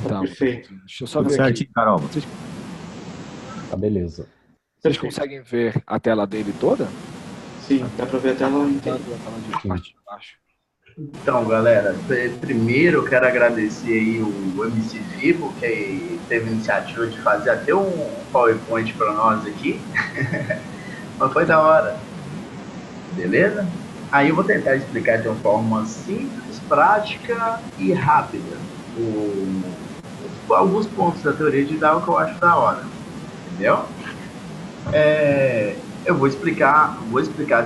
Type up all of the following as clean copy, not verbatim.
Tá Então, perfeito. deixa eu só Tudo ver aqui. certinho, Carol. Tá, beleza. Vocês Perfeito. conseguem ver a tela dele toda? Sim, dá pra ver a tela inteira. Tanto a tela de Sim. parte de baixo. Então, galera, primeiro eu quero agradecer aí o MC Vivo, que teve a iniciativa de fazer até um PowerPoint para nós aqui. Mas foi da hora. Beleza? Aí eu vou tentar explicar de uma forma simples, prática e rápida alguns pontos da teoria de Darwin que eu acho da hora. Entendeu? Eu vou explicar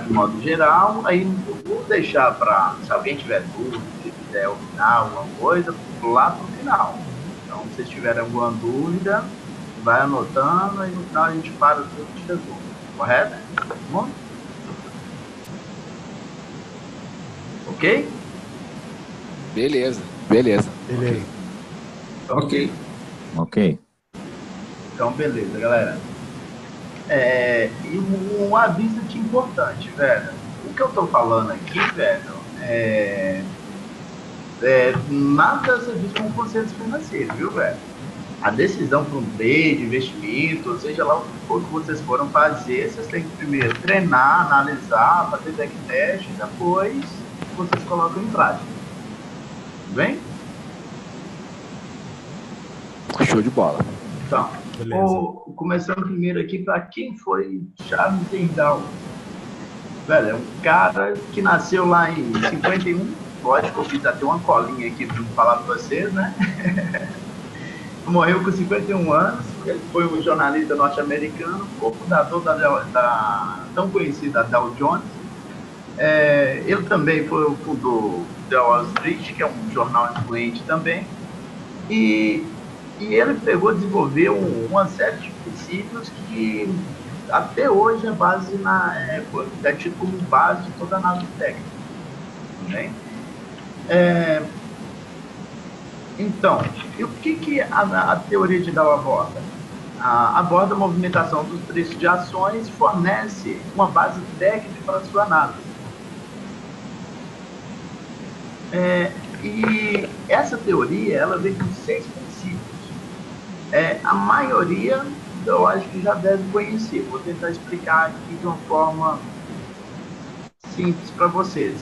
de modo geral, aí eu vou deixar para, se alguém tiver dúvida, se quiser opinar alguma coisa, lá para o final. Então, se vocês tiverem alguma dúvida, vai anotando e no final a gente para tudo e resolve. Correto? Bom? Ok? Beleza, beleza. Beleza. Ok. Ok. Então, beleza, galera. E um aviso aqui importante, velho. O que eu tô falando aqui, velho, nada se diz como conselhos financeiros, viu, velho? A decisão para um trade, investimento, ou seja lá o que for que vocês foram fazer, vocês têm que primeiro treinar, analisar, fazer backtest e depois vocês colocam em prática. Tudo bem? Show de bola. Então, Beleza. começando primeiro aqui, para quem foi Charles Tendal? Velho, é um cara que nasceu lá em 51. Lógico, eu fiz até uma colinha aqui para falar para vocês, né? Morreu com 51 anos. Ele foi um jornalista norte-americano, cofundador da tão conhecida Dow Jones. Ele também foi o fundador da Wall Street, que é um jornal influente também. E ele pegou e desenvolveu uma série de princípios que até hoje é tido como base de toda a análise técnica. Também. Então, e o que a teoria de Dow aborda? Aborda a movimentação dos preços de ações e fornece uma base técnica para a sua análise. E essa teoria, ela vem com 6 princípios. A maioria, eu acho que já deve conhecer. Vou tentar explicar aqui de uma forma simples para vocês.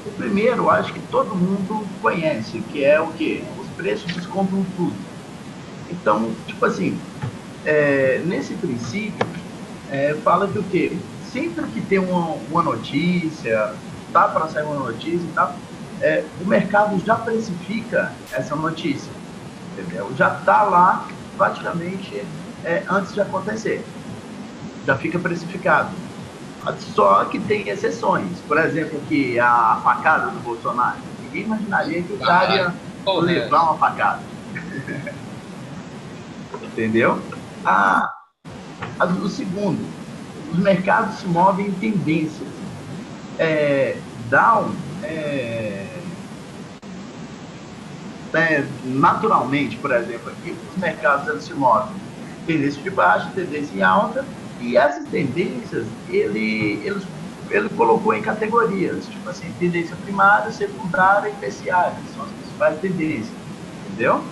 O primeiro, eu acho que todo mundo conhece, que é o quê? Os preços descontam tudo. Então, tipo assim, nesse princípio, fala que o quê? Sempre que tem uma notícia, tá para sair uma notícia e tal, o mercado já precifica essa notícia, entendeu? Já está lá praticamente antes de acontecer, já fica precificado. Só que tem exceções, por exemplo, que a facada do Bolsonaro, ninguém imaginaria que o cara ia levar uma facada, entendeu? O segundo, os mercados se movem em tendências. Down naturalmente, por exemplo, aqui os mercados eles se movem tendência de baixa, tendência em alta, e essas tendências ele colocou em categorias, tipo assim, tendência primária, secundária e terciária, são as principais tendências, entendeu?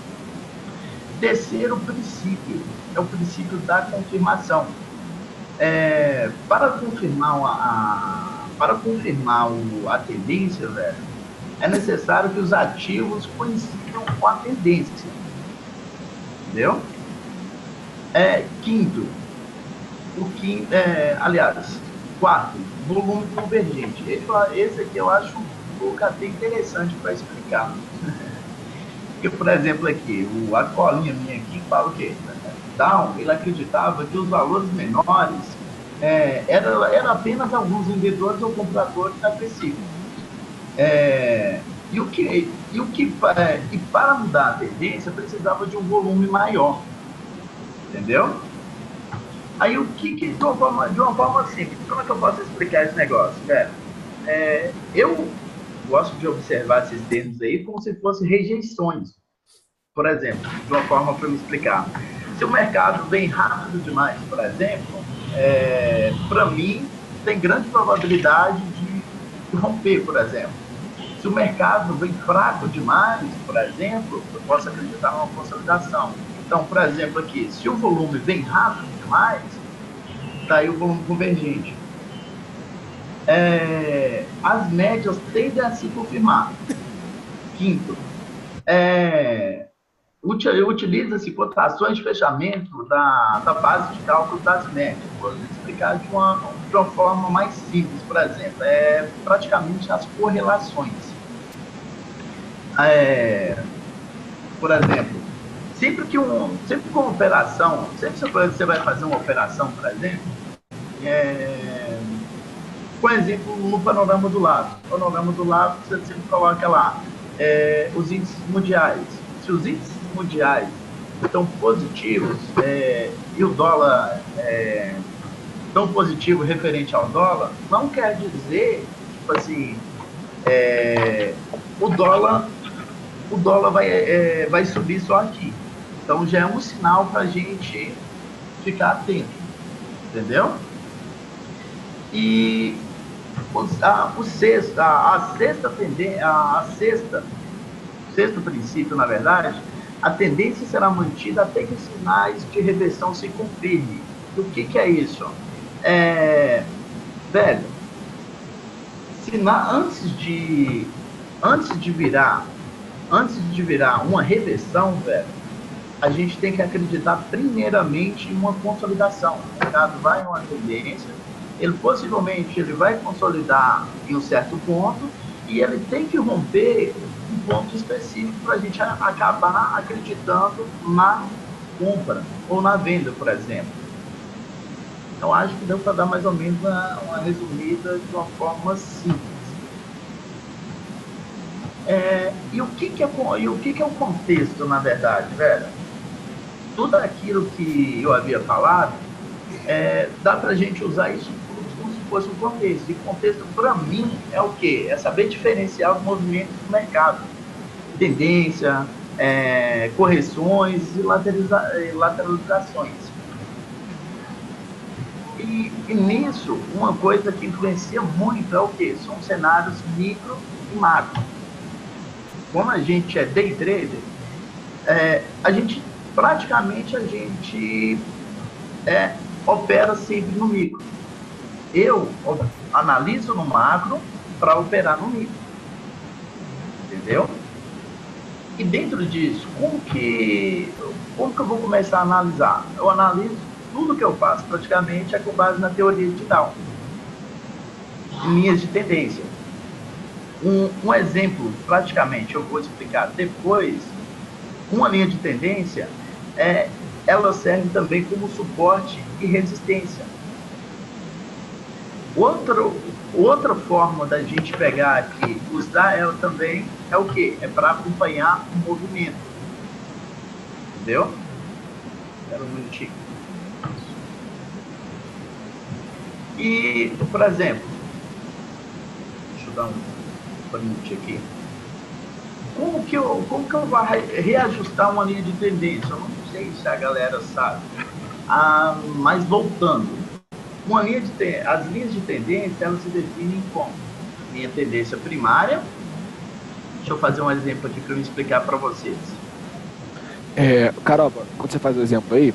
Terceiro princípio é o princípio da confirmação. Para confirmar a tendência, velho, é necessário que os ativos coincidam com a tendência, entendeu? Quarto, volume convergente. Esse aqui eu acho um pouco até interessante para explicar. Porque, por exemplo, aqui, a colinha minha aqui fala o quê? Down, ele acreditava que os valores menores eram apenas alguns vendedores ou compradores agressivos. E para mudar a tendência, precisava de um volume maior. Entendeu? Aí de uma forma simples, como é que eu posso explicar esse negócio, velho? Eu gosto de observar esses termos aí como se fossem rejeições. Por exemplo, de uma forma para me explicar. Se o mercado vem rápido demais, por exemplo, para mim tem grande probabilidade de romper, por exemplo. Se o mercado vem fraco demais, por exemplo, eu posso acreditar numa consolidação. Então, por exemplo, aqui, se o volume vem rápido demais, está aí o volume convergente. As médias tendem a se confirmar. Quinto, utiliza-se cotações de fechamento da base de cálculo das médias. Vou explicar de uma forma mais simples, por exemplo, praticamente as correlações. Por exemplo, sempre que uma operação, sempre que você vai fazer uma operação, por exemplo, por exemplo, no panorama do lado. No panorama do lado, você sempre coloca lá os índices mundiais. Se os índices mundiais estão positivos e o dólar tão positivo referente ao dólar, não quer dizer, tipo assim, o dólar vai subir só aqui. Então já é um sinal para a gente ficar atento, entendeu? E sexto princípio, na verdade, a tendência será mantida até que os sinais de reversão se confirmem. O que é isso? Velho, antes de virar uma reversão, velho, a gente tem que acreditar primeiramente em uma consolidação. O mercado vai em uma tendência, possivelmente ele vai consolidar em um certo ponto e ele tem que romper um ponto específico para a gente acabar acreditando na compra ou na venda, por exemplo. Então, acho que deu para dar mais ou menos uma resumida de uma forma simples. E o que é o contexto, na verdade, velho? Tudo aquilo que eu havia falado, dá para a gente usar isso como se fosse um contexto. E contexto, para mim, é o quê? É saber diferenciar os movimentos do mercado. Tendência, correções e lateralizações. E nisso, uma coisa que influencia muito é o quê? São cenários micro e macro. Como a gente é day trader, praticamente a gente opera sempre no micro. Eu analiso no macro para operar no micro. Entendeu? E dentro disso, como que eu vou começar a analisar? Eu analiso tudo que eu faço praticamente com base na teoria de Dow, linhas de tendência. Um exemplo, praticamente, eu vou explicar depois. Uma linha de tendência, ela serve também como suporte e resistência. Outra forma da gente pegar aqui, usar ela também, é o quê? É para acompanhar o movimento. Entendeu? Espera um minutinho. E, por exemplo, deixa eu dar um print aqui. Como que eu vou reajustar uma linha de tendência? Eu não sei se a galera sabe. Mas voltando, as linhas de tendência, elas se definem como linha de tendência primária. Deixa eu fazer um exemplo aqui para eu explicar para vocês. Caroba, quando você faz o exemplo aí,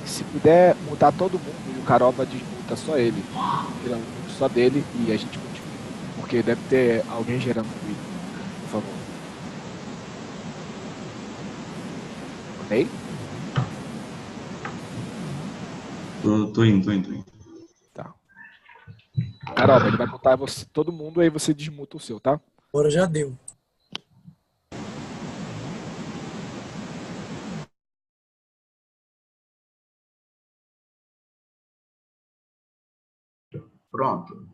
se puder mutar todo mundo e o Caroba desmuta só ele, tirando só dele e a gente continua. Porque deve ter alguém gerando ruído, por favor. Ok? Tô indo. Tá. Caroba, ele vai mutar todo mundo, aí você desmuta o seu, tá? Agora já deu. Pronto.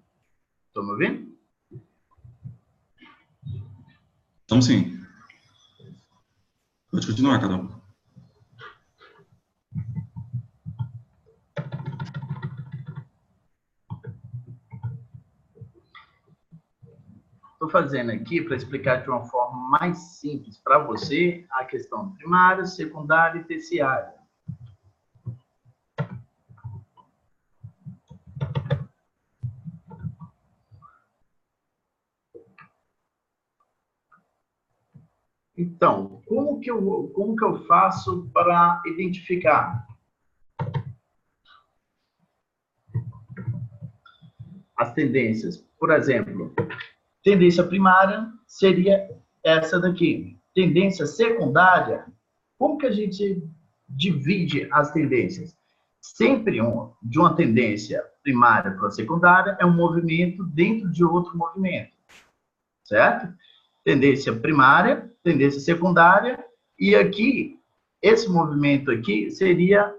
Estão me ouvindo? Estamos sim. Pode continuar, Carol. Estou fazendo aqui para explicar de uma forma mais simples para você a questão primária, secundária e terciária. Então, como que eu faço para identificar as tendências? Por exemplo, tendência primária seria essa daqui. Tendência secundária, como que a gente divide as tendências? Sempre de uma tendência primária para a secundária é um movimento dentro de outro movimento, certo? Tendência primária, tendência secundária, e aqui, esse movimento aqui seria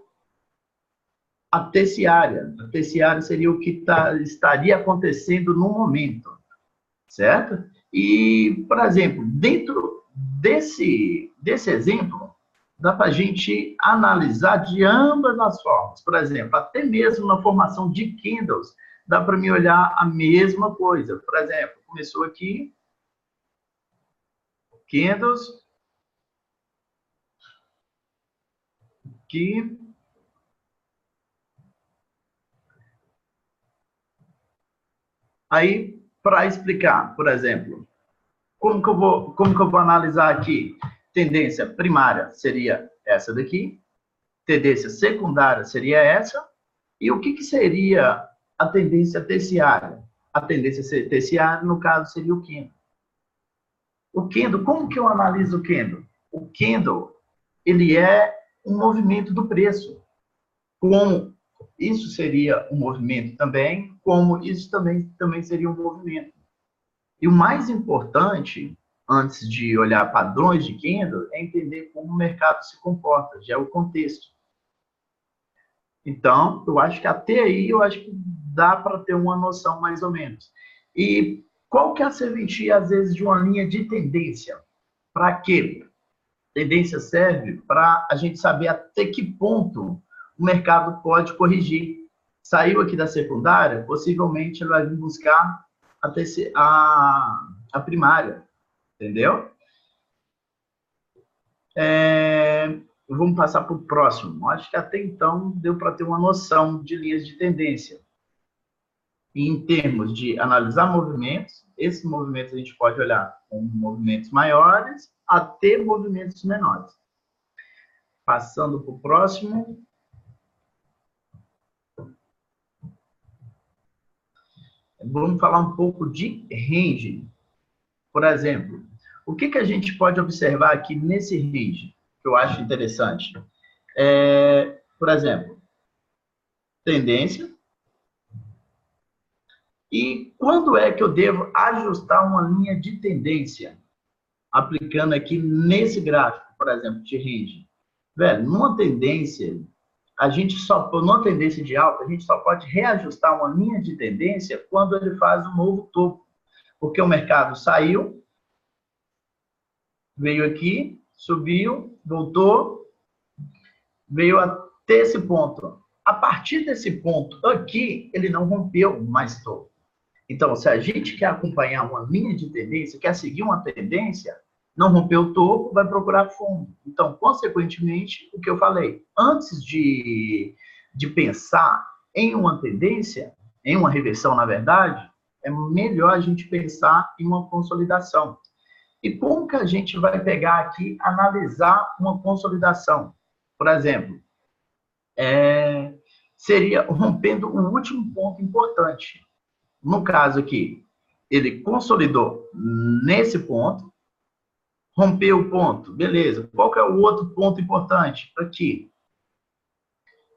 a terciária. A terciária seria o que estaria acontecendo no momento, certo? E, por exemplo, dentro desse exemplo, dá para a gente analisar de ambas as formas. Por exemplo, até mesmo na formação de candles, dá para me olhar a mesma coisa. Por exemplo, começou aqui, candles, aqui, aí, para explicar, por exemplo, como que eu vou analisar aqui? Tendência primária seria essa daqui, tendência secundária seria essa, e o que seria a tendência terciária? A tendência terciária, no caso, seria o candle. O candle, como que eu analiso o candle? O candle, ele é um movimento do preço. Como isso seria um movimento também, como isso também seria um movimento. E o mais importante, antes de olhar padrões de candle, é entender como o mercado se comporta, já é o contexto. Então, eu acho que até aí, eu acho que dá para ter uma noção mais ou menos. E qual que é a serventia, às vezes, de uma linha de tendência? Para quê? Tendência serve para a gente saber até que ponto o mercado pode corrigir. Saiu aqui da secundária, possivelmente ele vai vir buscar a primária, entendeu? Vamos passar para o próximo. Acho que até então deu para ter uma noção de linhas de tendência. E em termos de analisar movimentos, esses movimentos a gente pode olhar com movimentos maiores até movimentos menores. Passando para o próximo. Vamos falar um pouco de range. Por exemplo, o que a gente pode observar aqui nesse range, que eu acho interessante? Por exemplo, tendência. E quando é que eu devo ajustar uma linha de tendência? Aplicando aqui nesse gráfico, por exemplo, de range. Velho, numa tendência, numa tendência de alta, a gente só pode reajustar uma linha de tendência quando ele faz um novo topo. Porque o mercado saiu, veio aqui, subiu, voltou, veio até esse ponto. A partir desse ponto aqui, ele não rompeu mais topo. Então, se a gente quer acompanhar uma linha de tendência, quer seguir uma tendência, não rompeu o topo, vai procurar fundo. Então, consequentemente, o que eu falei, antes de pensar em uma tendência, em uma reversão, na verdade, é melhor a gente pensar em uma consolidação. E como que a gente vai pegar aqui, analisar uma consolidação? Por exemplo, seria rompendo o último ponto importante. No caso aqui, ele consolidou nesse ponto, rompeu o ponto, beleza. Qual que é o outro ponto importante? Aqui.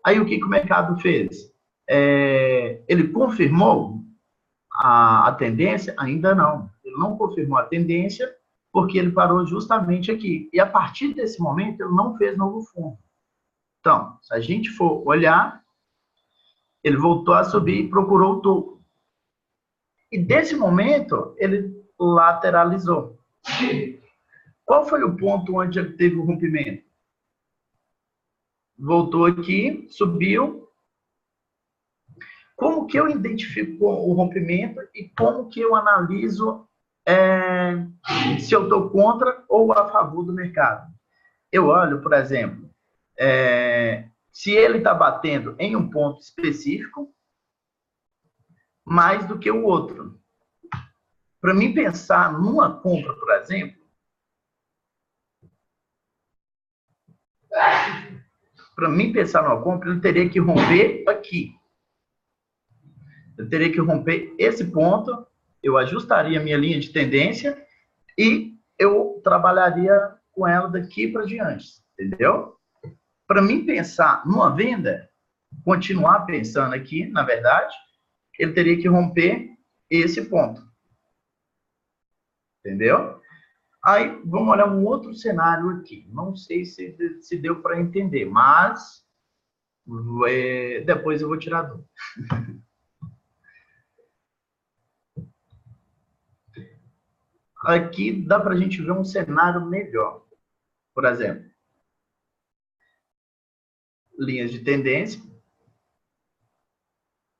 Aí o que o mercado fez? Ele confirmou a tendência? Ainda não. Ele não confirmou a tendência porque ele parou justamente aqui. E a partir desse momento, ele não fez novo fundo. Então, se a gente for olhar, ele voltou a subir e procurou o topo. E desse momento, ele lateralizou. Qual foi o ponto onde ele teve o rompimento? Voltou aqui, subiu. Como que eu identifico o rompimento e como que eu analiso se eu estou contra ou a favor do mercado? Eu olho, por exemplo, se ele está batendo em um ponto específico, mais do que o outro. Para mim pensar numa compra, por exemplo, Para mim pensar numa compra, ele teria que romper aqui. Eu teria que romper esse ponto, eu ajustaria a minha linha de tendência e eu trabalharia com ela daqui para diante, entendeu? Para mim pensar numa venda, continuar pensando aqui, na verdade, ele teria que romper esse ponto. Entendeu? Aí, vamos olhar um outro cenário aqui. Não sei se deu para entender, mas depois eu vou tirar dúvida. Aqui dá para a gente ver um cenário melhor. Por exemplo, linhas de tendência.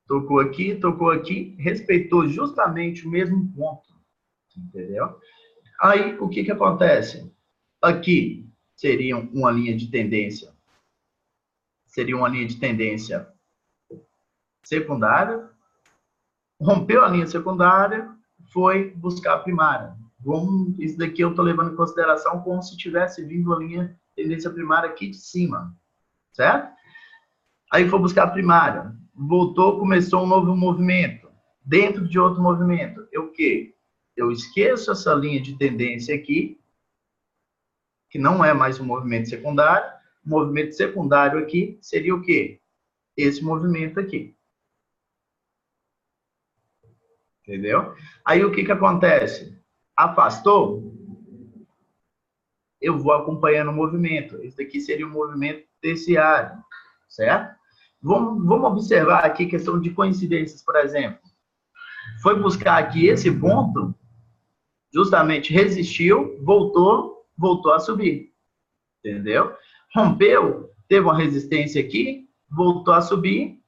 Tocou aqui, respeitou justamente o mesmo ponto. Entendeu? Aí, o que acontece? Aqui seria uma linha de tendência. Seria uma linha de tendência secundária. Rompeu a linha secundária, foi buscar a primária. Isso daqui eu estou levando em consideração como se tivesse vindo a linha tendência primária aqui de cima. Certo? Aí foi buscar a primária. Voltou, começou um novo movimento. Dentro de outro movimento. O quê? Eu esqueço essa linha de tendência aqui, que não é mais um movimento secundário. O movimento secundário aqui seria o quê? Esse movimento aqui. Entendeu? Aí o que acontece? Afastou, eu vou acompanhando o movimento. Esse daqui seria um movimento terciário, certo? Vamos observar aqui questão de coincidências, por exemplo. Foi buscar aqui esse ponto, justamente resistiu, voltou a subir. Entendeu? Rompeu, teve uma resistência aqui, voltou a subir,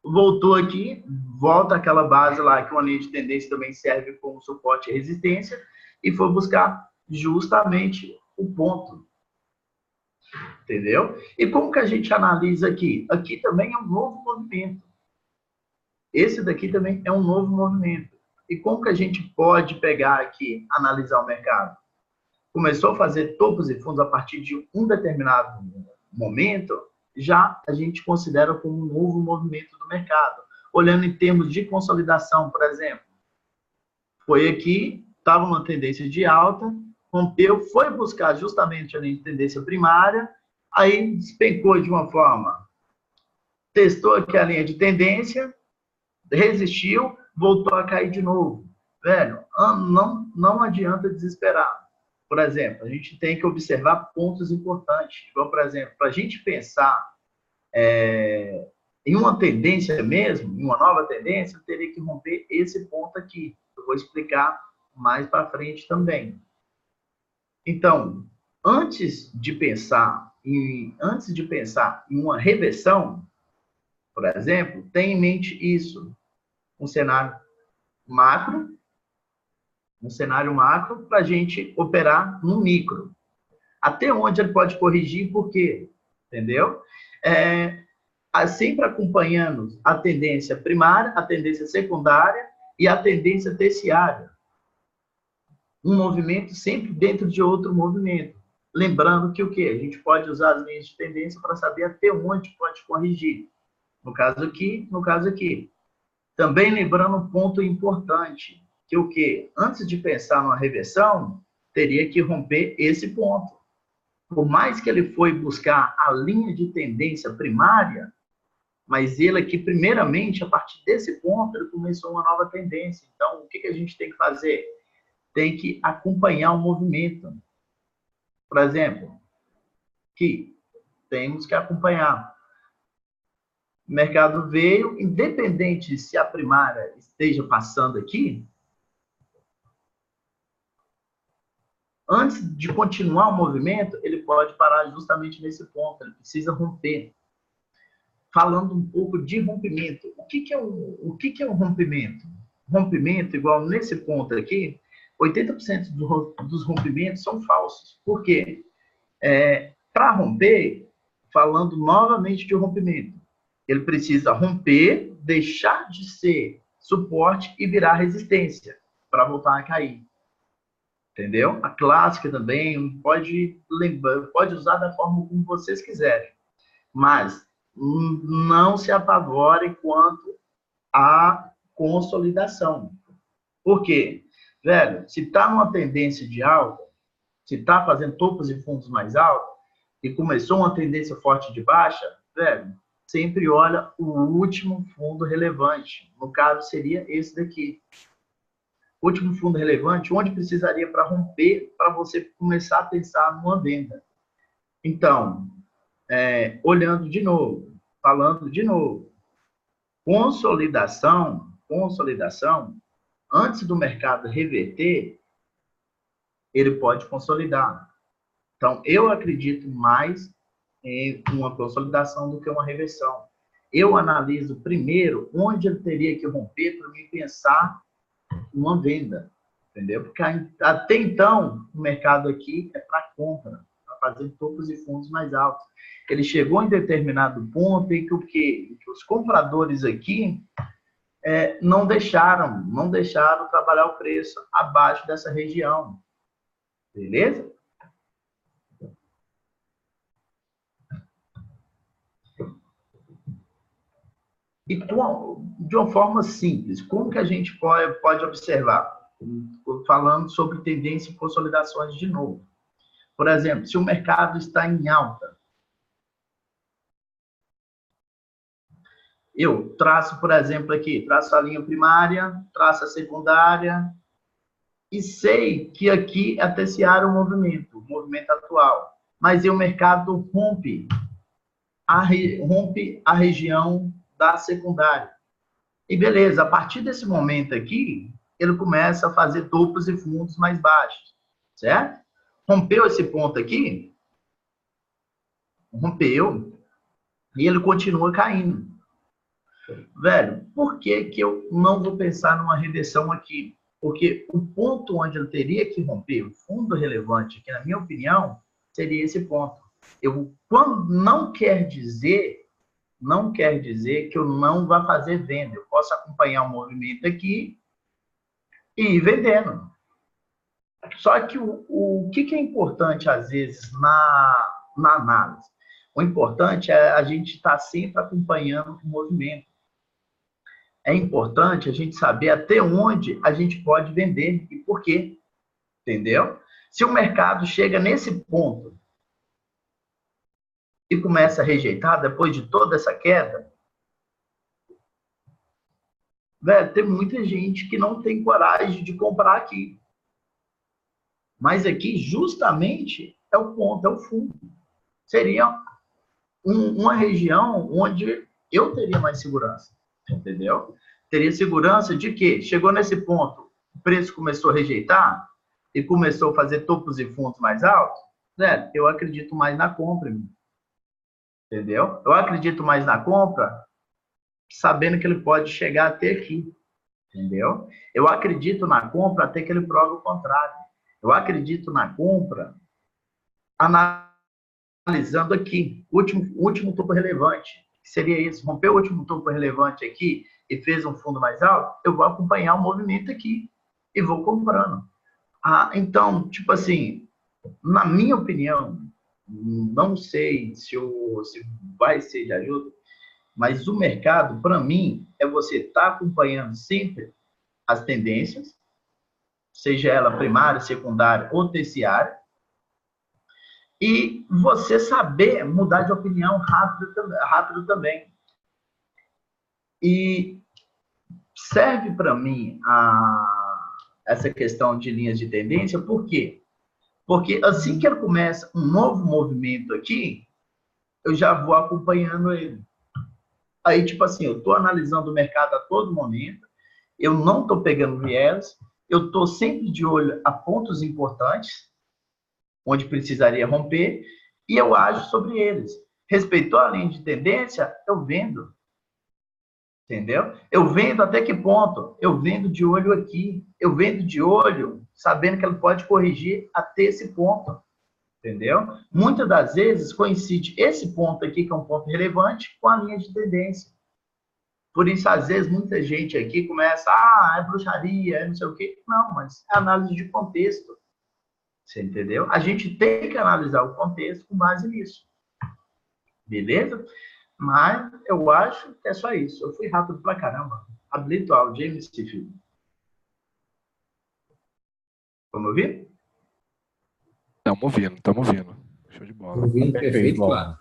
voltou aqui, volta àquela base lá, que uma linha de tendência também serve como suporte e resistência, e foi buscar justamente o ponto. Entendeu? E como que a gente analisa aqui? Aqui também é um novo movimento. Esse daqui também é um novo movimento. E como que a gente pode pegar aqui, analisar o mercado? Começou a fazer topos e fundos a partir de um determinado momento, já a gente considera como um novo movimento do mercado. Olhando em termos de consolidação, por exemplo. Foi aqui, estava uma tendência de alta, rompeu, foi buscar justamente a linha de tendência primária, aí despencou de uma forma, testou aqui a linha de tendência, resistiu, voltou a cair de novo. Velho, não adianta desesperar. Por exemplo, a gente tem que observar pontos importantes. Então, por exemplo, para a gente pensar em uma tendência mesmo, em uma nova tendência, eu teria que romper esse ponto aqui. Eu vou explicar mais para frente também. Então, antes de pensar em uma reversão, por exemplo, tenha em mente isso. Um cenário macro para a gente operar no micro. Até onde ele pode corrigir, por quê? Entendeu? Sempre acompanhando a tendência primária, a tendência secundária e a tendência terciária. Um movimento sempre dentro de outro movimento. Lembrando que o quê? A gente pode usar as linhas de tendência para saber até onde pode corrigir. No caso aqui. Também lembrando um ponto importante, que o quê? Antes de pensar numa reversão, teria que romper esse ponto. Por mais que ele foi buscar a linha de tendência primária, mas ele aqui, primeiramente, a partir desse ponto, ele começou uma nova tendência. Então, o que a gente tem que fazer? Tem que acompanhar o movimento. Por exemplo, que temos que acompanhar. O mercado veio, independente se a primária esteja passando aqui, antes de continuar o movimento, ele pode parar justamente nesse ponto, ele precisa romper. Falando um pouco de rompimento. O que é um rompimento? Rompimento, igual nesse ponto aqui, 80% dos rompimentos são falsos. Por quê? Para romper, falando novamente de rompimento, ele precisa romper, deixar de ser suporte e virar resistência para voltar a cair. entendeu? A clássica também pode lembrar, pode usar da forma como vocês quiserem, mas não se apavore quanto à consolidação. Por quê? Velho, se está numa tendência de alta, se está fazendo topos e fundos mais altos, e começou uma tendência forte de baixa, velho, sempre olha o último fundo relevante. No caso, seria esse daqui. O último fundo relevante, onde precisaria para romper, para você começar a pensar numa venda. Então, olhando de novo, falando de novo, consolidação, antes do mercado reverter, ele pode consolidar. Então, eu acredito mais em uma consolidação do que uma reversão. Eu analiso primeiro onde ele teria que romper para me pensar uma venda, entendeu? Porque até então, o mercado aqui é para compra, para fazer topos e fundos mais altos. Ele chegou em determinado ponto em que os compradores aqui não deixaram trabalhar o preço abaixo dessa região. Beleza? E de uma forma simples, como que a gente pode observar? Falando sobre tendência e consolidações de novo. Por exemplo, se o mercado está em alta, eu traço, por exemplo, aqui, traço a linha primária, traço a secundária, e sei que aqui é terciário o movimento atual. Mas o mercado rompe a região da secundária. E beleza, a partir desse momento aqui, ele começa a fazer topos e fundos mais baixos, certo? Rompeu esse ponto aqui, rompeu, e ele continua caindo. Velho, por que eu não vou pensar numa reversão aqui? Porque o ponto onde ele teria que romper, o fundo relevante, que na minha opinião, seria esse ponto. Quando não quer dizer que eu não vá fazer venda. Eu posso acompanhar o movimento aqui e ir vendendo. Só que o que é importante, às vezes, na análise? O importante é a gente estar sempre acompanhando o movimento. É importante a gente saber até onde a gente pode vender e por quê. Entendeu? Se o mercado chega nesse ponto e começa a rejeitar depois de toda essa queda, velho, tem muita gente que não tem coragem de comprar aqui. Mas aqui, justamente, é o ponto, é o fundo. Seria uma região onde eu teria mais segurança, entendeu? Teria segurança de que chegou nesse ponto, o preço começou a rejeitar e começou a fazer topos e fundos mais altos, né? Eu acredito mais na compra, entendeu? Eu acredito mais na compra, sabendo que ele pode chegar até aqui, entendeu? Eu acredito na compra até que ele prove o contrário. Eu acredito na compra analisando aqui, o último topo relevante, que seria esse, rompeu o último topo relevante aqui e fez um fundo mais alto, eu vou acompanhar o movimento aqui e vou comprando. Então, tipo assim, na minha opinião, não sei se vai ser de ajuda, mas o mercado, para mim, é você estar acompanhando sempre as tendências, seja ela primária, secundária ou terciária, e você saber mudar de opinião rápido também. E serve para mim essa questão de linhas de tendência, por quê? Porque assim que ele começa um novo movimento aqui, eu já vou acompanhando ele. Aí, tipo assim, eu estou analisando o mercado a todo momento, eu não estou pegando viés, eu estou sempre de olho a pontos importantes, onde precisaria romper, e eu ajo sobre eles. Respeitou a linha de tendência, eu vendo. Entendeu? Eu vendo até que ponto? Eu vendo de olho aqui. Eu vendo de olho, sabendo que ele pode corrigir até esse ponto. Entendeu? Muitas das vezes coincide esse ponto aqui, que é um ponto relevante, com a linha de tendência. Por isso, às vezes, muita gente aqui começa, é bruxaria, é não sei o quê. Não, mas é análise de contexto. Você entendeu? A gente tem que analisar o contexto com base nisso. Beleza? Mas eu acho que é só isso. Eu fui rápido pra caramba. Habilito o áudio, James Filho. Vamos ouvir? Estamos ouvindo, estamos ouvindo. Show de bola. Ouvindo Perfeito, perfeito, bom. claro.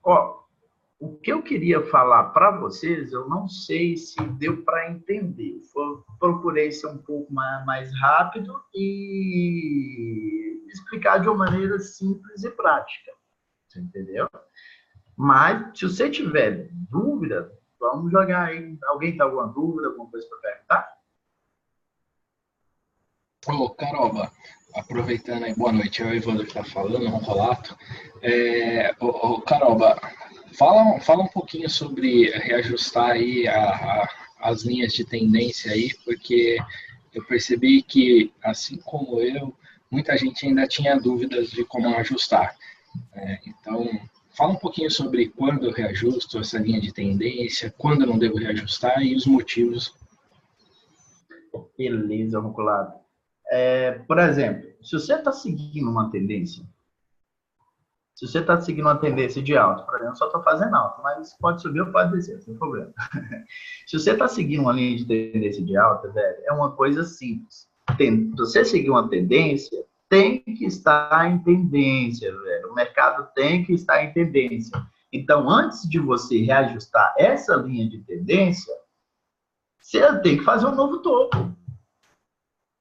Ó, o que eu queria falar para vocês, eu não sei se deu para entender. Procurei ser um pouco mais rápido e explicar de uma maneira simples e prática. Você entendeu? Mas, se você tiver dúvida, vamos jogar aí. Alguém tem alguma dúvida, alguma coisa para perguntar? Ô, Caroba, aproveitando aí, boa noite, é o Evandro que está falando, é um relato. Caroba, fala um pouquinho sobre reajustar aí as linhas de tendência aí, porque eu percebi que, assim como eu, muita gente ainda tinha dúvidas de como ajustar. Então, fala um pouquinho sobre quando eu reajusto essa linha de tendência, quando eu não devo reajustar e os motivos. Beleza, Ronculado. Por exemplo, se você está seguindo uma tendência, de alta, por exemplo, eu só estou fazendo alta, mas pode subir ou pode descer, sem problema. Se você está seguindo uma linha de tendência de alta, velho, é uma coisa simples. Se você seguir uma tendência, tem que estar em tendência, velho. O mercado tem que estar em tendência. Então, antes de você reajustar essa linha de tendência, você tem que fazer um novo topo.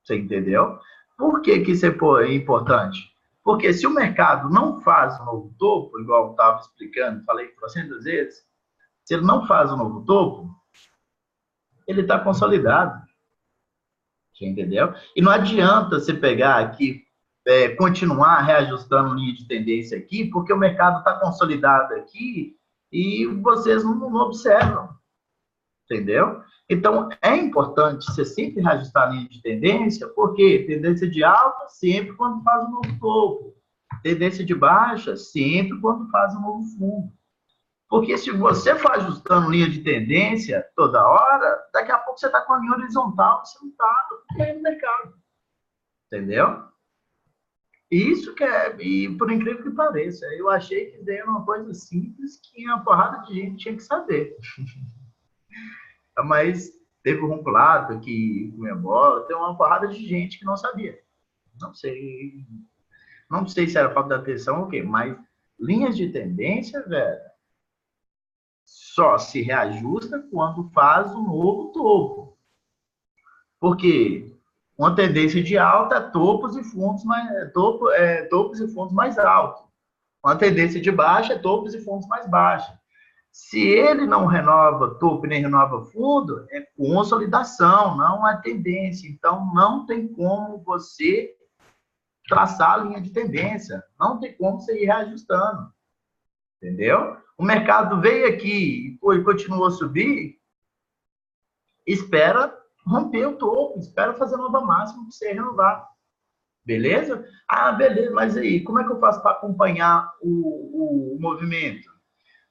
Você entendeu? Por que isso é importante? Porque se o mercado não faz um novo topo, igual eu estava explicando, falei 400 vezes, se ele não faz um novo topo, ele está consolidado. Você entendeu? E não adianta você pegar aqui, continuar reajustando linha de tendência aqui, porque o mercado está consolidado aqui e vocês não observam. Entendeu? Então, é importante você sempre reajustar a linha de tendência, porque tendência de alta, sempre quando faz um novo topo. Tendência de baixa, sempre quando faz um novo fundo. Porque se você for ajustando linha de tendência toda hora, daqui a pouco você está com a linha horizontal, você não está no mercado. Entendeu? Isso que e por incrível que pareça, eu achei que veio uma coisa simples que uma porrada de gente tinha que saber. Mas teve um Ronculado que comia bola, tem uma porrada de gente que não sabia. Não sei se era falta de atenção ou o quê, mas linhas de tendência, velho, só se reajusta quando faz um novo topo. Porque uma tendência de alta é topos e fundos mais altos. Uma tendência de baixa é topos e fundos mais baixos. Se ele não renova topo nem renova fundo, é consolidação, não é tendência. Então, não tem como você traçar a linha de tendência. Não tem como você ir reajustando. Entendeu? O mercado veio aqui e continuou a subir, espera romper o topo, espera fazer nova máxima para você renovar. Beleza? Ah, beleza, mas aí, como é que eu faço para acompanhar o movimento?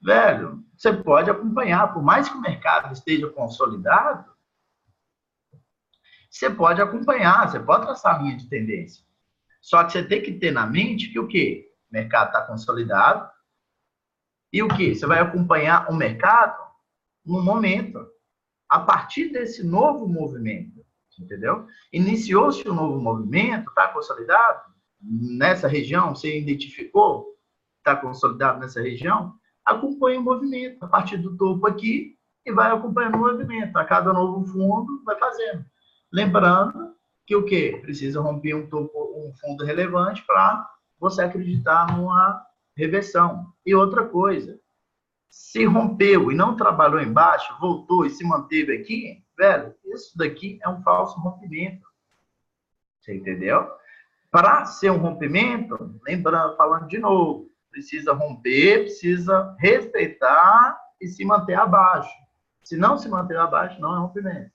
Velho, você pode acompanhar, por mais que o mercado esteja consolidado, você pode acompanhar, você pode traçar a linha de tendência. Só que você tem que ter na mente que o quê? O mercado está consolidado. E o quê? Você vai acompanhar o mercado no momento, a partir desse novo movimento, entendeu? Iniciou-se um novo movimento, está consolidado nessa região, você identificou, está consolidado nessa região, acompanha o movimento a partir do topo aqui e vai acompanhando o movimento. A cada novo fundo vai fazendo. Lembrando que o quê? Precisa romper um fundo relevante para você acreditar numa reversão. E outra coisa, se rompeu e não trabalhou embaixo, voltou e se manteve aqui, velho, isso daqui é um falso rompimento. Você entendeu? Para ser um rompimento, lembrando, falando de novo, precisa romper, precisa respeitar e se manter abaixo. Se não se manter abaixo, não é rompimento.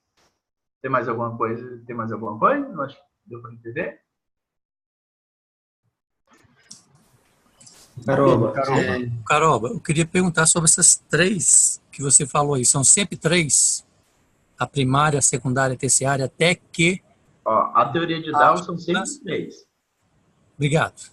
Tem mais alguma coisa? Eu acho que deu para entender. Caroba, eu queria perguntar sobre essas três que você falou aí. São sempre três? A primária, a secundária, a terciária, até que Ó, a teoria de Dow são sempre três. Obrigado.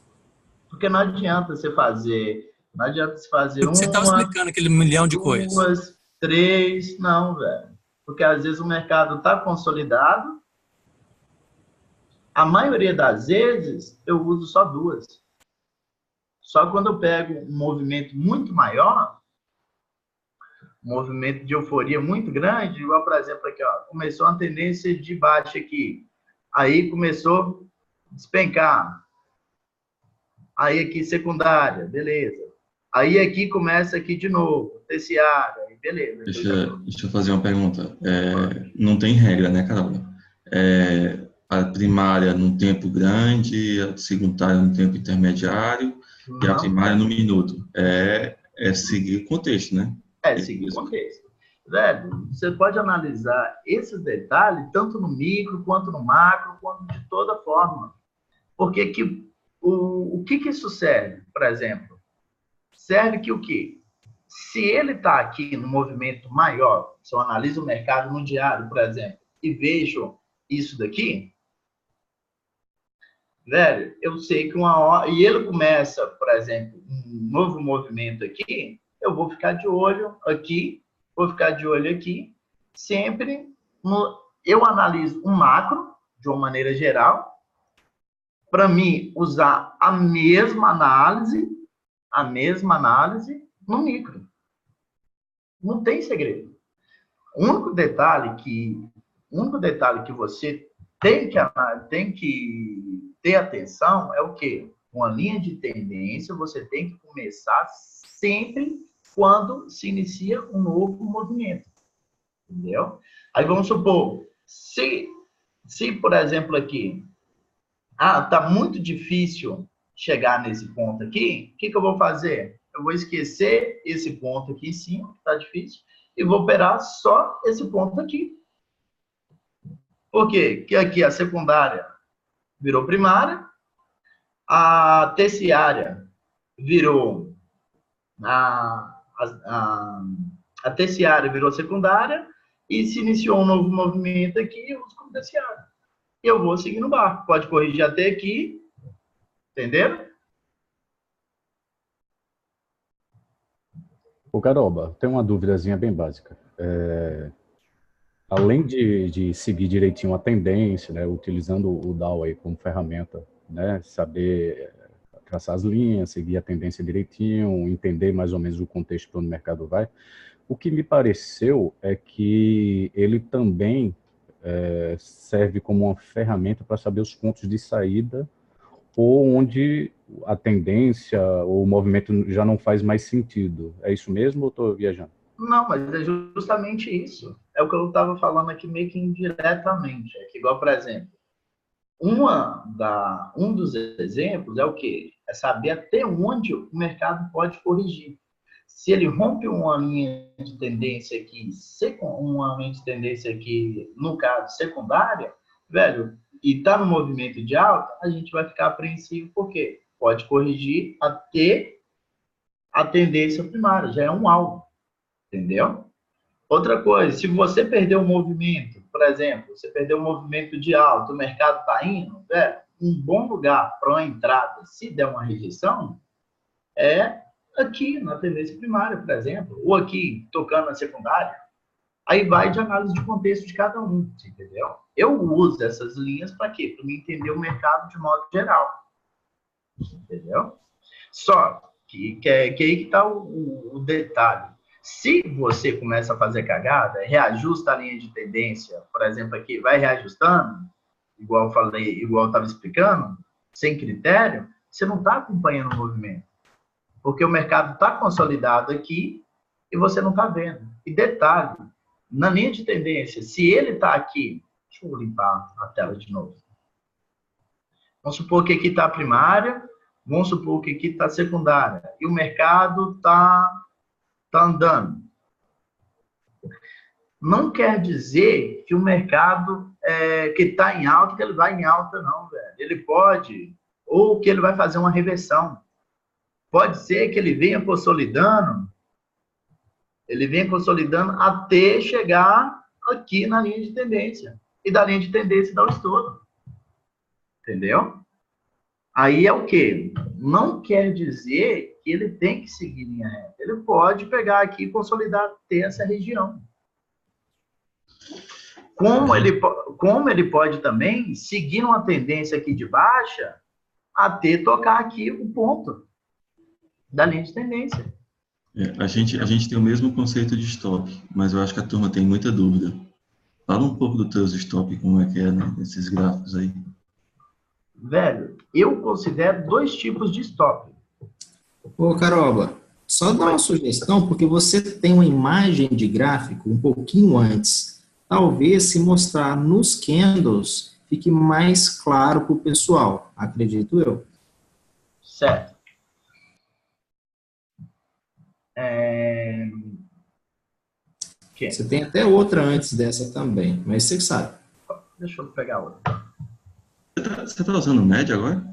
Porque não adianta você fazer Você estava uma, explicando aquele milhão de coisas. duas, três, não, velho. Porque às vezes o mercado está consolidado. A maioria das vezes eu uso só duas. Só quando eu pego um movimento muito maior, um movimento de euforia muito grande, igual, por exemplo, aqui, ó, começou uma tendência de baixa aqui. Aí começou a despencar. Aí aqui secundária, beleza. Aí aqui começa aqui de novo, terciária, beleza. Deixa eu fazer uma pergunta. Não tem regra, né, Carol? A primária num tempo grande, a secundária num tempo intermediário e a primária no minuto. É seguir o contexto, né? Seguir o contexto. Velho, você pode analisar esses detalhes tanto no micro, quanto no macro, quanto de toda forma. Porque o que isso serve, por exemplo? Serve que o quê? Se ele está aqui no movimento maior, se eu analiso o mercado no diário, por exemplo, e vejo isso daqui, velho, eu sei que uma hora... E ele começa, por exemplo, um novo movimento aqui, eu vou ficar de olho aqui, vou ficar de olho aqui, sempre eu analiso um macro, de uma maneira geral, para mim usar a mesma análise no micro. Não tem segredo. O único detalhe que você tem que ter atenção é o quê? Uma linha de tendência você tem que começar sempre quando se inicia um novo movimento. Entendeu? Aí vamos supor, se por exemplo aqui, tá muito difícil chegar nesse ponto aqui, o que eu vou fazer? Eu vou esquecer esse ponto aqui em cima, que está difícil, e vou operar só esse ponto aqui. Por quê? Porque aqui a secundária virou primária, a terciária virou a terciária virou secundária e se iniciou um novo movimento aqui, eu uso como terciária. E eu vou seguir no barco. Pode corrigir até aqui, entenderam? Ô, Caroba, tem uma duvidazinha bem básica. Além de seguir direitinho a tendência, né, utilizando o Dow aí como ferramenta, né, saber traçar as linhas, seguir a tendência direitinho, entender mais ou menos o contexto para onde o mercado vai, o que me pareceu é que ele também serve como uma ferramenta para saber os pontos de saída ou onde a tendência ou o movimento já não faz mais sentido. É isso mesmo ou estou viajando? Não, mas é justamente isso. É o que eu estava falando aqui meio que indiretamente. É que, igual, por exemplo, um dos exemplos é o quê? É saber até onde o mercado pode corrigir. Se ele rompe uma linha de tendência aqui, no caso, secundária, velho, e está no movimento de alta, a gente vai ficar apreensivo, porque pode corrigir até a tendência primária, já é um alvo, entendeu? Outra coisa, se você perder o movimento, por exemplo, você perdeu o movimento de alta, o mercado está indo, velho, um bom lugar para uma entrada, se der uma rejeição, é aqui na tendência primária, por exemplo, ou aqui tocando na secundária. Aí vai de análise de contexto de cada um, entendeu? Eu uso essas linhas para quê? Para me entender o mercado de modo geral, entendeu? Só que aí que está o detalhe. Se você começa a fazer cagada, reajusta a linha de tendência, por exemplo, aqui, vai reajustando, igual eu falei, igual eu estava explicando, sem critério, você não está acompanhando o movimento. Porque o mercado está consolidado aqui e você não está vendo. E detalhe, na linha de tendência, se ele está aqui, deixa eu limpar a tela de novo. Vamos supor que aqui está a primária, vamos supor que aqui está a secundária, e o mercado está andando. Não quer dizer que o mercado que está em alta, que ele vai em alta, não, velho. Ele pode, ou que ele vai fazer uma reversão. Pode ser que ele venha consolidando até chegar aqui na linha de tendência. E da linha de tendência dá o estouro. Entendeu? Aí é o quê? Não quer dizer que ele tem que seguir linha reta. Ele pode pegar aqui e consolidar, ter essa região. Como ele pode também seguir uma tendência aqui de baixa até tocar aqui o ponto da linha de tendência. A gente tem o mesmo conceito de stop, mas eu acho que a turma tem muita dúvida. Fala um pouco do teus stop, como é que é, né, nesses gráficos aí. Velho, eu considero 2 tipos de stop. Ô, Caroba, só dar uma sugestão, porque você tem uma imagem de gráfico um pouquinho antes. Talvez se mostrar nos candles fique mais claro para o pessoal, acredito eu. Certo. Você tem até outra antes dessa também, mas você que sabe. Deixa eu pegar outra. Você tá usando média agora?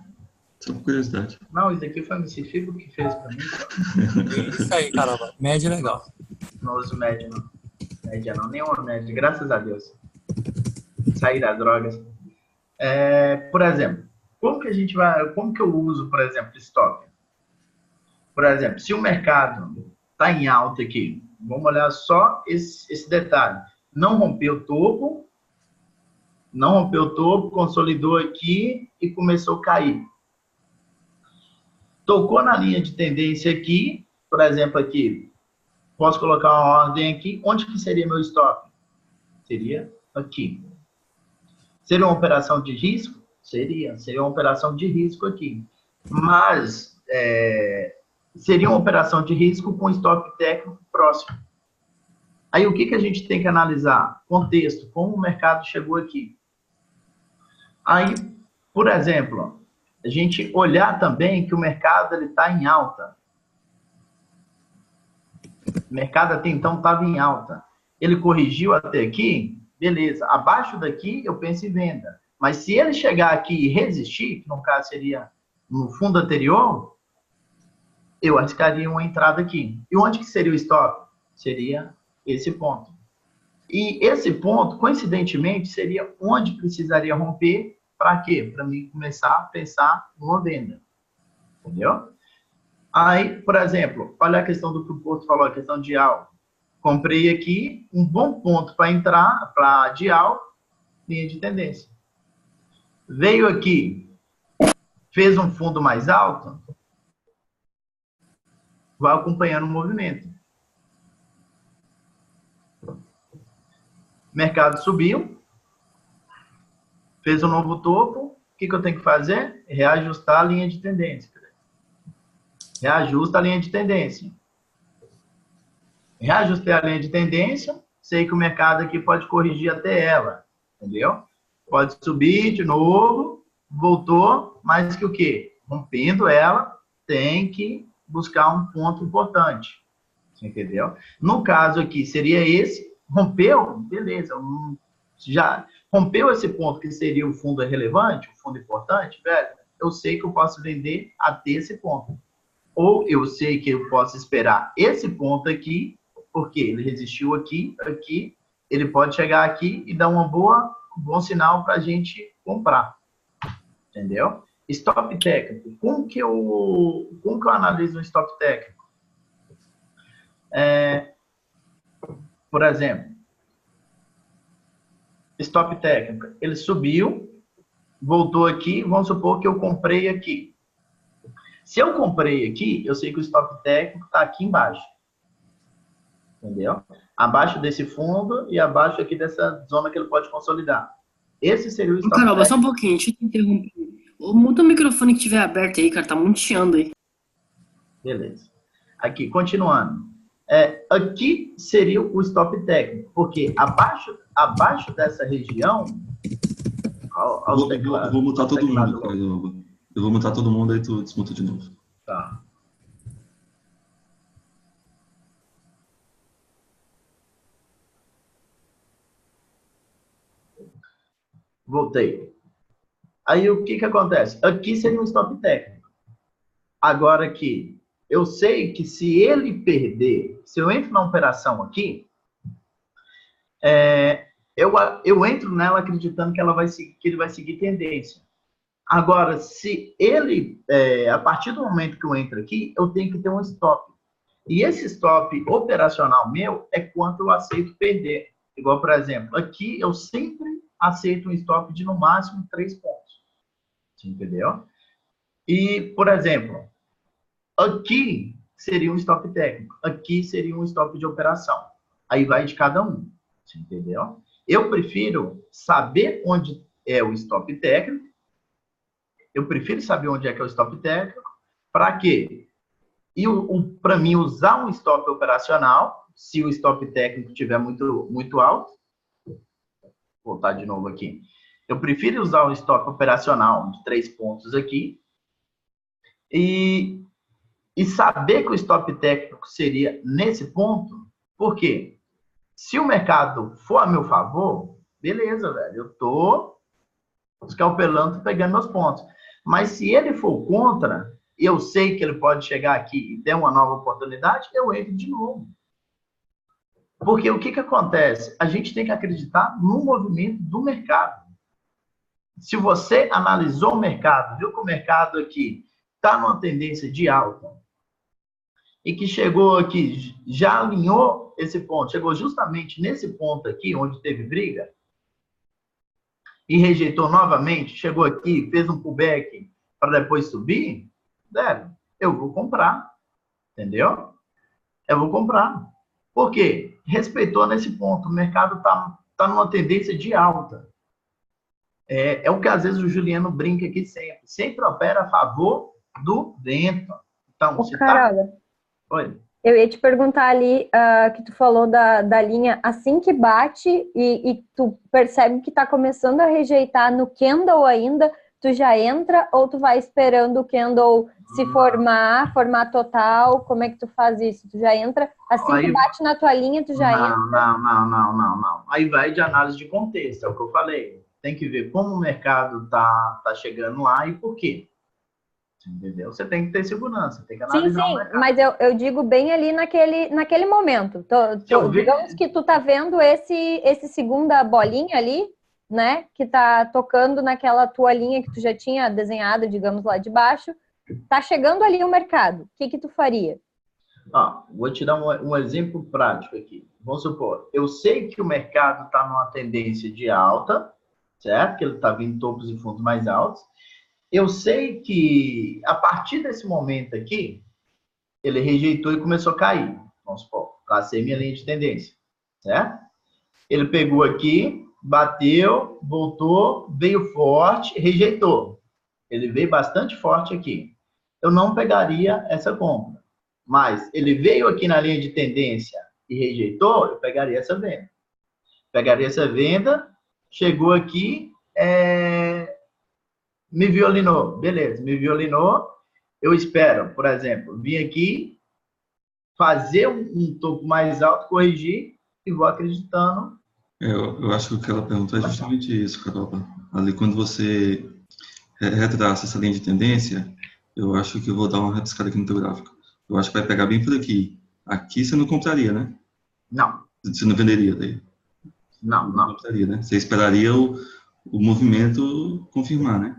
Só por curiosidade. Não, isso aqui foi o Micifico que fez pra mim. Isso aí, caramba. Média é legal. Não uso média, não. Média não, nenhuma média, graças a Deus. Sair das drogas. Por exemplo, como que eu uso, por exemplo, stop? Por exemplo, se o mercado está em alta aqui, vamos olhar só esse detalhe. Não rompeu o topo, consolidou aqui e começou a cair. Tocou na linha de tendência aqui, por exemplo, aqui, posso colocar uma ordem aqui, onde que seria meu stop? Seria aqui. Seria uma operação de risco? Seria uma operação de risco aqui. Mas, seria uma operação de risco com stop técnico próximo. Aí, o que a gente tem que analisar? Contexto, como o mercado chegou aqui. Aí, por exemplo, a gente olhar também que o mercado está em alta. O mercado até então estava em alta. Ele corrigiu até aqui, beleza. Abaixo daqui, eu penso em venda. Mas se ele chegar aqui e resistir, que no caso seria no fundo anterior, eu arriscaria uma entrada aqui. E onde que seria o stop? Seria esse ponto. E esse ponto, coincidentemente, seria onde precisaria romper. Para quê? Para mim começar a pensar numa venda. Entendeu? Aí, por exemplo, olha a questão do que o Porto falou, a questão de alvo. Comprei aqui um bom ponto para entrar, para de alvo, linha de tendência. Veio aqui, fez um fundo mais alto, vai acompanhando o movimento. Mercado subiu, fez um novo topo, o que eu tenho que fazer? Reajustar a linha de tendência. Reajusta a linha de tendência. Reajustei a linha de tendência, sei que o mercado aqui pode corrigir até ela, entendeu? Pode subir de novo, voltou, mas que o quê? Rompendo ela, tem que buscar um ponto importante, entendeu? No caso aqui, seria esse, rompeu, beleza, já rompeu esse ponto que seria o fundo relevante, o fundo importante, velho, eu sei que eu posso vender até esse ponto. Ou eu sei que eu posso esperar esse ponto aqui, porque ele resistiu aqui, ele pode chegar aqui e dar um bom sinal para a gente comprar. Entendeu? Stop técnico. Como que eu analiso um stop técnico? Por exemplo, stop técnico. Ele subiu, voltou aqui, vamos supor que eu comprei aqui. Se eu comprei aqui, eu sei que o stop técnico está aqui embaixo. Entendeu? Abaixo desse fundo e abaixo aqui dessa zona que ele pode consolidar. Esse seria o stop técnico. Carol, só um pouquinho, deixa eu te interromper. Muda o microfone que tiver aberto aí, cara, tá muito chiando aí. Beleza. Aqui, continuando. Aqui seria o stop técnico, porque abaixo dessa região... Eu vou mutar todo mundo, cara. Eu vou mutar todo mundo, aí tu desmuta de novo. Tá. Voltei. Aí o que acontece? Aqui seria um stop técnico. Agora aqui, eu sei que se ele perder, se eu entro na operação aqui, eu entro nela acreditando que ele vai seguir tendência. Agora, se ele, a partir do momento que eu entro aqui, eu tenho que ter um stop. E esse stop operacional meu é quanto eu aceito perder. Igual, por exemplo, aqui eu sempre aceito um stop de no máximo 3 pontos. Entendeu? E, por exemplo, aqui seria um stop técnico, aqui seria um stop de operação. Aí vai de cada um. Entendeu? Eu prefiro saber onde é o stop técnico. Eu prefiro saber onde é que é o stop técnico. Para quê? E para mim, usar um stop operacional, se o stop técnico estiver muito alto, vou voltar de novo aqui. Eu prefiro usar um stop operacional de 3 pontos aqui e saber que o stop técnico seria nesse ponto. Por quê? Se o mercado for a meu favor, beleza, velho. Eu tô escalpelando, pegando meus pontos. Mas se ele for contra, eu sei que ele pode chegar aqui e ter uma nova oportunidade, eu entro de novo. Porque o que acontece? A gente tem que acreditar no movimento do mercado. Se você analisou o mercado, viu que o mercado aqui está numa tendência de alta e que chegou aqui, já alinhou esse ponto, chegou justamente nesse ponto aqui, onde teve briga, e rejeitou novamente, chegou aqui, fez um pullback para depois subir, velho, eu vou comprar, entendeu? Eu vou comprar. Por quê? Respeitou nesse ponto, o mercado tá numa tendência de alta. É o que às vezes o Juliano brinca aqui sempre opera a favor do vento. Então, se Caramba. Oi. Eu ia te perguntar ali, que tu falou da linha, assim que bate e tu percebe que tá começando a rejeitar no candle ainda, tu já entra ou tu vai esperando o candle se formar total? Como é que tu faz isso? Tu já entra, assim Aí, que bate na tua linha, tu já entra? Não. Aí vai de análise de contexto, é o que eu falei. Tem que ver como o mercado tá chegando lá e por quê. Entendeu? Você tem que ter segurança, tem que analisar o mercado. Mas eu digo bem ali naquele momento. Digamos que tu tá vendo esse segunda bolinha ali, né? Que tá tocando naquela tua linha que tu já tinha desenhado, digamos, lá de baixo. Tá chegando ali o mercado. O que tu faria? Vou te dar um exemplo prático aqui. Vamos supor, eu sei que o mercado está numa tendência de alta, certo? Que ele está vindo topos e fundos mais altos. Eu sei que, a partir desse momento aqui, ele rejeitou e começou a cair. Vamos supor, tracei minha linha de tendência, certo? Ele pegou aqui, bateu, voltou, veio forte, rejeitou. Ele veio bastante forte aqui. Eu não pegaria essa compra. Mas ele veio aqui na linha de tendência e rejeitou, eu pegaria essa venda. Pegaria essa venda, chegou aqui, me violinou. Beleza, me violinou. Eu espero, por exemplo, vir aqui, fazer um topo mais alto, corrigir e vou acreditando. Eu acho que aquela pergunta é justamente isso, Carol. Ali, quando você retraça essa linha de tendência, eu acho que eu vou dar uma rabiscada aqui no teu gráfico. Eu acho que vai pegar bem por aqui. Aqui você não compraria, né? Não. Você não venderia daí? Não. Não compraria, né? Você esperaria o movimento confirmar, né?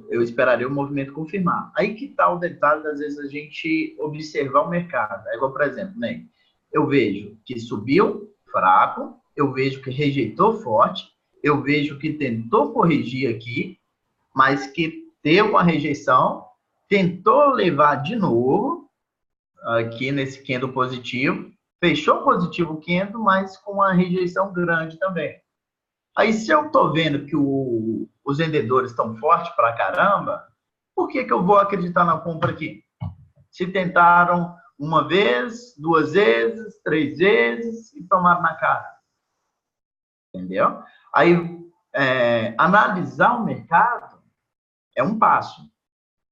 Eu esperaria o movimento confirmar. Aí que tá o detalhe, às vezes, a gente observar o mercado. É igual, por exemplo, né? Eu vejo que subiu fraco, eu vejo que rejeitou forte, eu vejo que tentou corrigir aqui, mas que teve uma rejeição, tentou levar de novo aqui nesse candle positivo, fechou positivo o candle, mas com uma rejeição grande também. Aí, se eu tô vendo que os vendedores estão fortes pra caramba, por que eu vou acreditar na compra aqui? Se tentaram uma vez, 2 vezes, 3 vezes e tomaram na cara. Entendeu? Aí, analisar o mercado é um passo.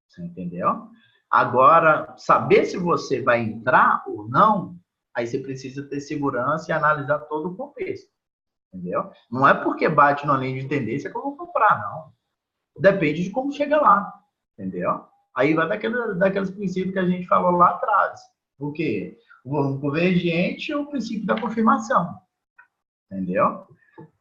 Você entendeu? Agora, saber se você vai entrar ou não, aí você precisa ter segurança e analisar todo o contexto. Entendeu? Não é porque bate numa linha de tendência que eu vou comprar, não. Depende de como chega lá. Entendeu? Aí vai daqueles princípios que a gente falou lá atrás. O quê? O volume convergente e o princípio da confirmação. Entendeu?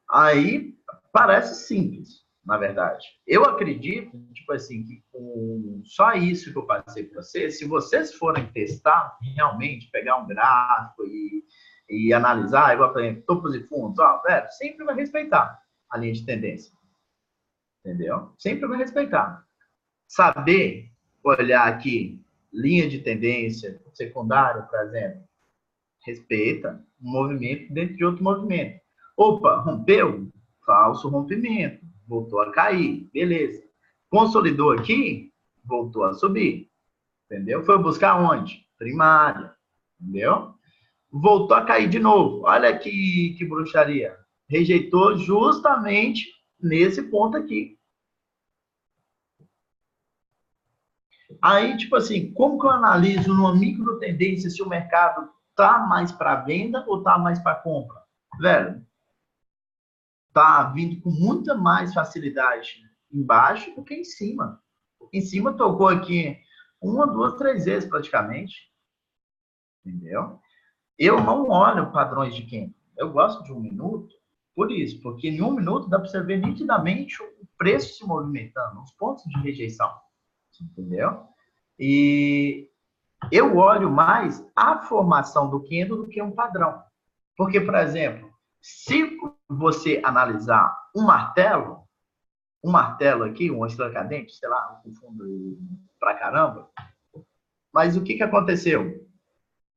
Aí parece simples, na verdade. Eu acredito, tipo assim, que com só isso que eu passei para vocês, se vocês forem testar, realmente, pegar um gráfico e analisar, igual, por exemplo, topos e fundos, ó, velho, sempre vai respeitar a linha de tendência. Entendeu? Sempre vai respeitar. Saber olhar aqui, linha de tendência, secundária, por exemplo, respeita um movimento dentro de outro movimento. Opa, rompeu? Falso rompimento. Voltou a cair. Beleza. Consolidou aqui? Voltou a subir. Entendeu? Foi buscar onde? Primária. Entendeu? Voltou a cair de novo. Olha que bruxaria. Rejeitou justamente nesse ponto aqui. Aí, tipo assim, como que eu analiso numa micro tendência se o mercado tá mais para venda ou tá mais para compra? Velho, tá vindo com muita mais facilidade embaixo do que em cima. Em cima tocou aqui 1, 2, 3 vezes praticamente. Entendeu? Eu não olho padrões de candle. Eu gosto de 1 minuto por isso, porque em 1 minuto dá para você ver nitidamente o preço se movimentando, os pontos de rejeição. Entendeu? E eu olho mais a formação do candle do que um padrão. Porque, por exemplo, se você analisar um martelo aqui, uma estrela cadente, sei lá, um fundo pra caramba, mas o que aconteceu?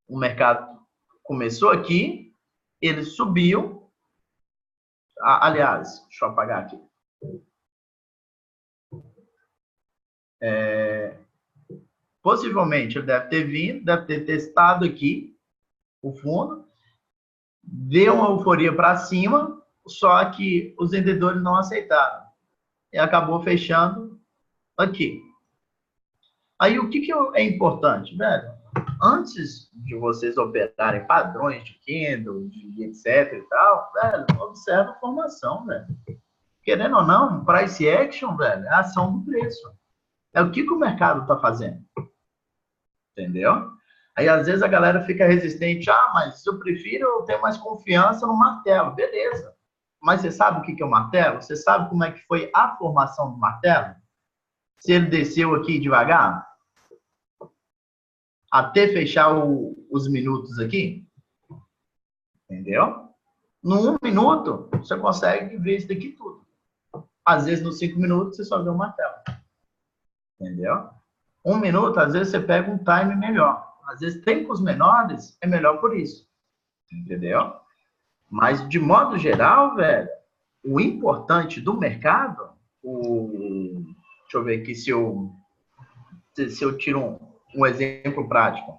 O mercado começou aqui, ele subiu, aliás, deixa eu apagar aqui. Possivelmente ele deve ter vindo, deve ter testado aqui o fundo, deu uma euforia para cima, só que os vendedores não aceitaram. E acabou fechando aqui. Aí o que é importante, velho? Antes de vocês operarem padrões de candle, de etc e tal, velho, observa a formação, velho. Querendo ou não, price action, velho, é a ação do preço. É o que o mercado está fazendo. Entendeu? Aí, às vezes, a galera fica resistente. Ah, mas eu prefiro eu ter mais confiança no martelo. Beleza. Mas você sabe o que é o martelo? Você sabe como é que foi a formação do martelo? Se ele desceu aqui devagar, até fechar os minutos aqui. Entendeu? No 1 minuto, você consegue ver isso daqui tudo. Às vezes, nos 5 minutos, você só vê o martelo. Entendeu? 1 minuto, às vezes, você pega um time melhor. Às vezes, tempos menores é melhor por isso. Entendeu? Mas, de modo geral, velho, o importante do mercado, deixa eu ver aqui se eu tiro um exemplo prático.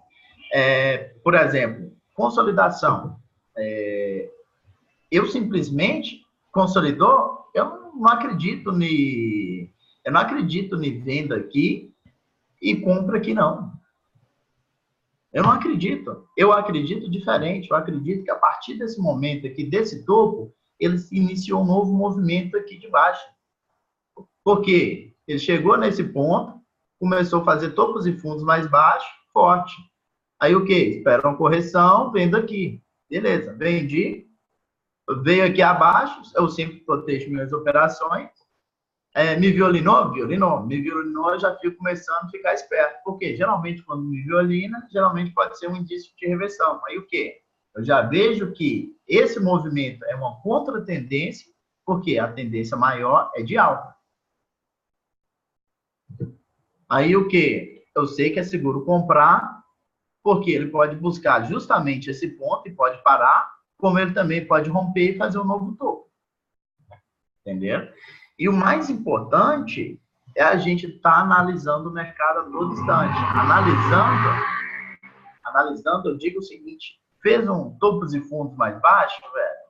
Por exemplo, consolidação. Eu simplesmente consolidou, eu não acredito em venda aqui e compra aqui, não. Eu não acredito. Eu acredito diferente. Eu acredito que a partir desse momento aqui, desse topo, ele iniciou um novo movimento aqui de baixo. Por quê? Ele chegou nesse ponto, começou a fazer topos e fundos mais baixos, forte. Aí o quê? Espera uma correção, vendo aqui. Beleza, vendi. Veio aqui abaixo, eu sempre protejo minhas operações. Me violinou? Violinou. Me violinou, eu já fico começando a ficar esperto. Porque geralmente, quando me violina, geralmente pode ser um indício de reversão. Aí o quê? Eu já vejo que esse movimento é uma contra-tendência, porque a tendência maior é de alta. Aí o quê? Eu sei que é seguro comprar, porque ele pode buscar justamente esse ponto e pode parar, como ele também pode romper e fazer um novo topo. Entendeu? E o mais importante é a gente estar analisando o mercado a todo instante. Analisando, eu digo o seguinte, fez um topos e fundos mais baixo, velho,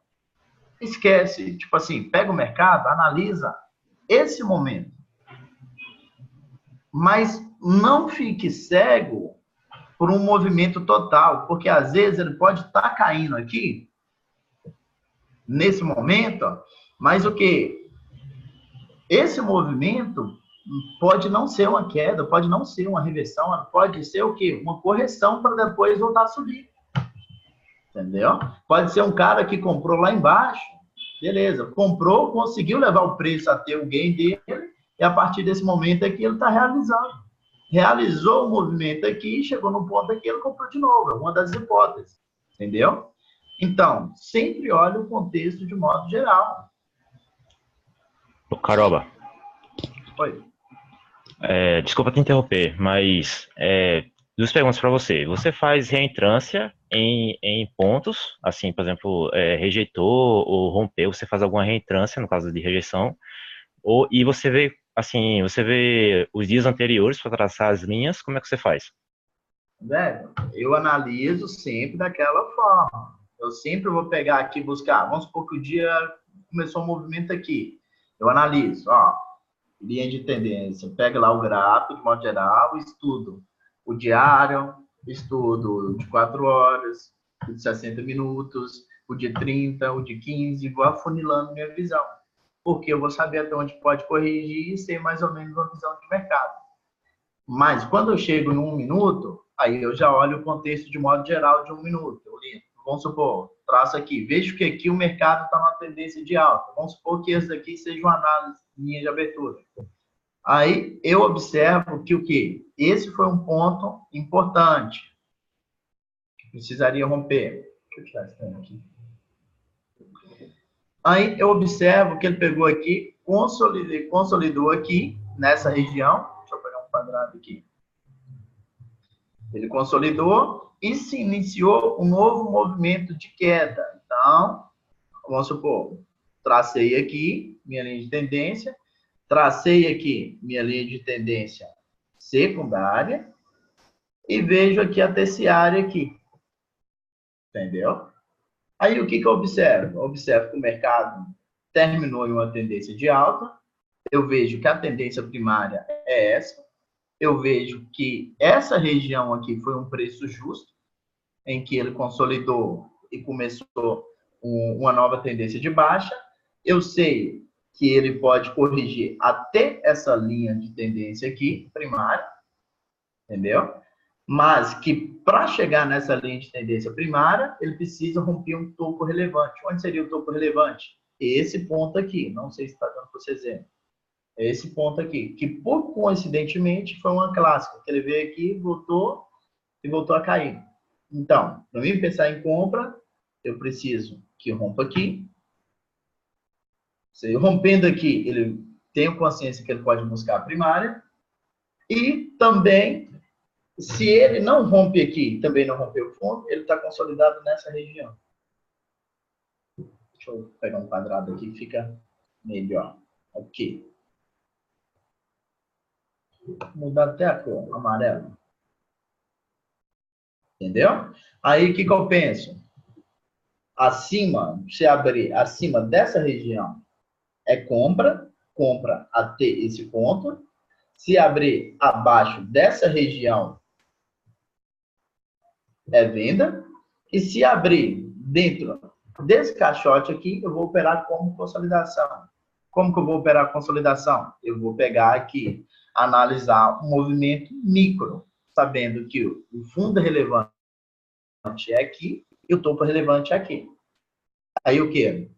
esquece, tipo assim, pega o mercado, analisa esse momento. Mas não fique cego por um movimento total, porque às vezes ele pode estar caindo aqui, nesse momento, mas o quê? Esse movimento pode não ser uma queda, pode não ser uma reversão, pode ser o quê? Uma correção para depois voltar a subir. Entendeu? Pode ser um cara que comprou lá embaixo Beleza, comprou, conseguiu levar o preço até o gain dele, e a partir desse momento aqui ele está realizando. Realizou o movimento aqui, chegou no ponto aqui, ele comprou de novo. É uma das hipóteses, entendeu? Então, sempre olhe o contexto de modo geral. Ô, Caroba. Oi. Desculpa te interromper, mas duas perguntas para você. Você faz reentrância em pontos, assim, por exemplo, rejeitou ou rompeu, você faz alguma reentrância no caso de rejeição, e você vê, assim, os dias anteriores para traçar as linhas, como é que você faz? Velho, eu analiso sempre daquela forma. Eu sempre vou pegar aqui, buscar, vamos supor que o dia começou um movimento aqui. Eu analiso, ó, linha de tendência, pega lá o gráfico de modo geral, estudo o diário, estudo de 4 horas, o de 60 minutos, o de 30, o de 15, vou afunilando minha visão. Porque eu vou saber até onde pode corrigir e ter mais ou menos uma visão de mercado. Mas quando eu chego em 1 minuto, aí eu já olho o contexto de modo geral de 1 minuto. Eu li, vamos supor, traço aqui, vejo que aqui o mercado está numa tendência de alta. Vamos supor que esse daqui seja uma análise linha de abertura. Aí eu observo que o quê? Esse foi um ponto importante que precisaria romper. Deixa eu tirar esse trem aqui. Aí eu observo que ele pegou aqui, consolidou aqui nessa região. Deixa eu pegar um quadrado aqui. Ele consolidou e se iniciou um novo movimento de queda. Então, vamos supor, tracei aqui minha linha de tendência, tracei aqui minha linha de tendência secundária e vejo aqui a terciária aqui. Entendeu? Aí o que eu observo? Eu observo que o mercado terminou em uma tendência de alta, eu vejo que a tendência primária é essa, eu vejo que essa região aqui foi um preço justo, em que ele consolidou e começou uma nova tendência de baixa. Eu sei que ele pode corrigir até essa linha de tendência aqui, primária, entendeu? Mas que para chegar nessa linha de tendência primária, ele precisa romper um topo relevante. Onde seria o topo relevante? Esse ponto aqui, não sei se está dando para vocês verem. Esse ponto aqui, que por coincidentemente foi uma clássica, que ele veio aqui, voltou e voltou a cair. Então, para mim pensar em compra, eu preciso que rompa aqui. Se rompendo aqui, ele tem consciência que ele pode buscar a primária. E também, se ele não rompe aqui, também não rompeu o fundo, ele está consolidado nessa região. Deixa eu pegar um quadrado aqui que fica melhor. Aqui. Vou mudar até a cor, amarelo. Entendeu? Aí, o que eu penso? Acima, se abrir acima dessa região, é compra até esse ponto. Se abrir abaixo dessa região, é venda. E se abrir dentro desse caixote aqui, eu vou operar como consolidação. Como que eu vou operar a consolidação? Eu vou pegar aqui, analisar um movimento micro, sabendo que o fundo relevante é aqui e o topo relevante é aqui. Aí o que?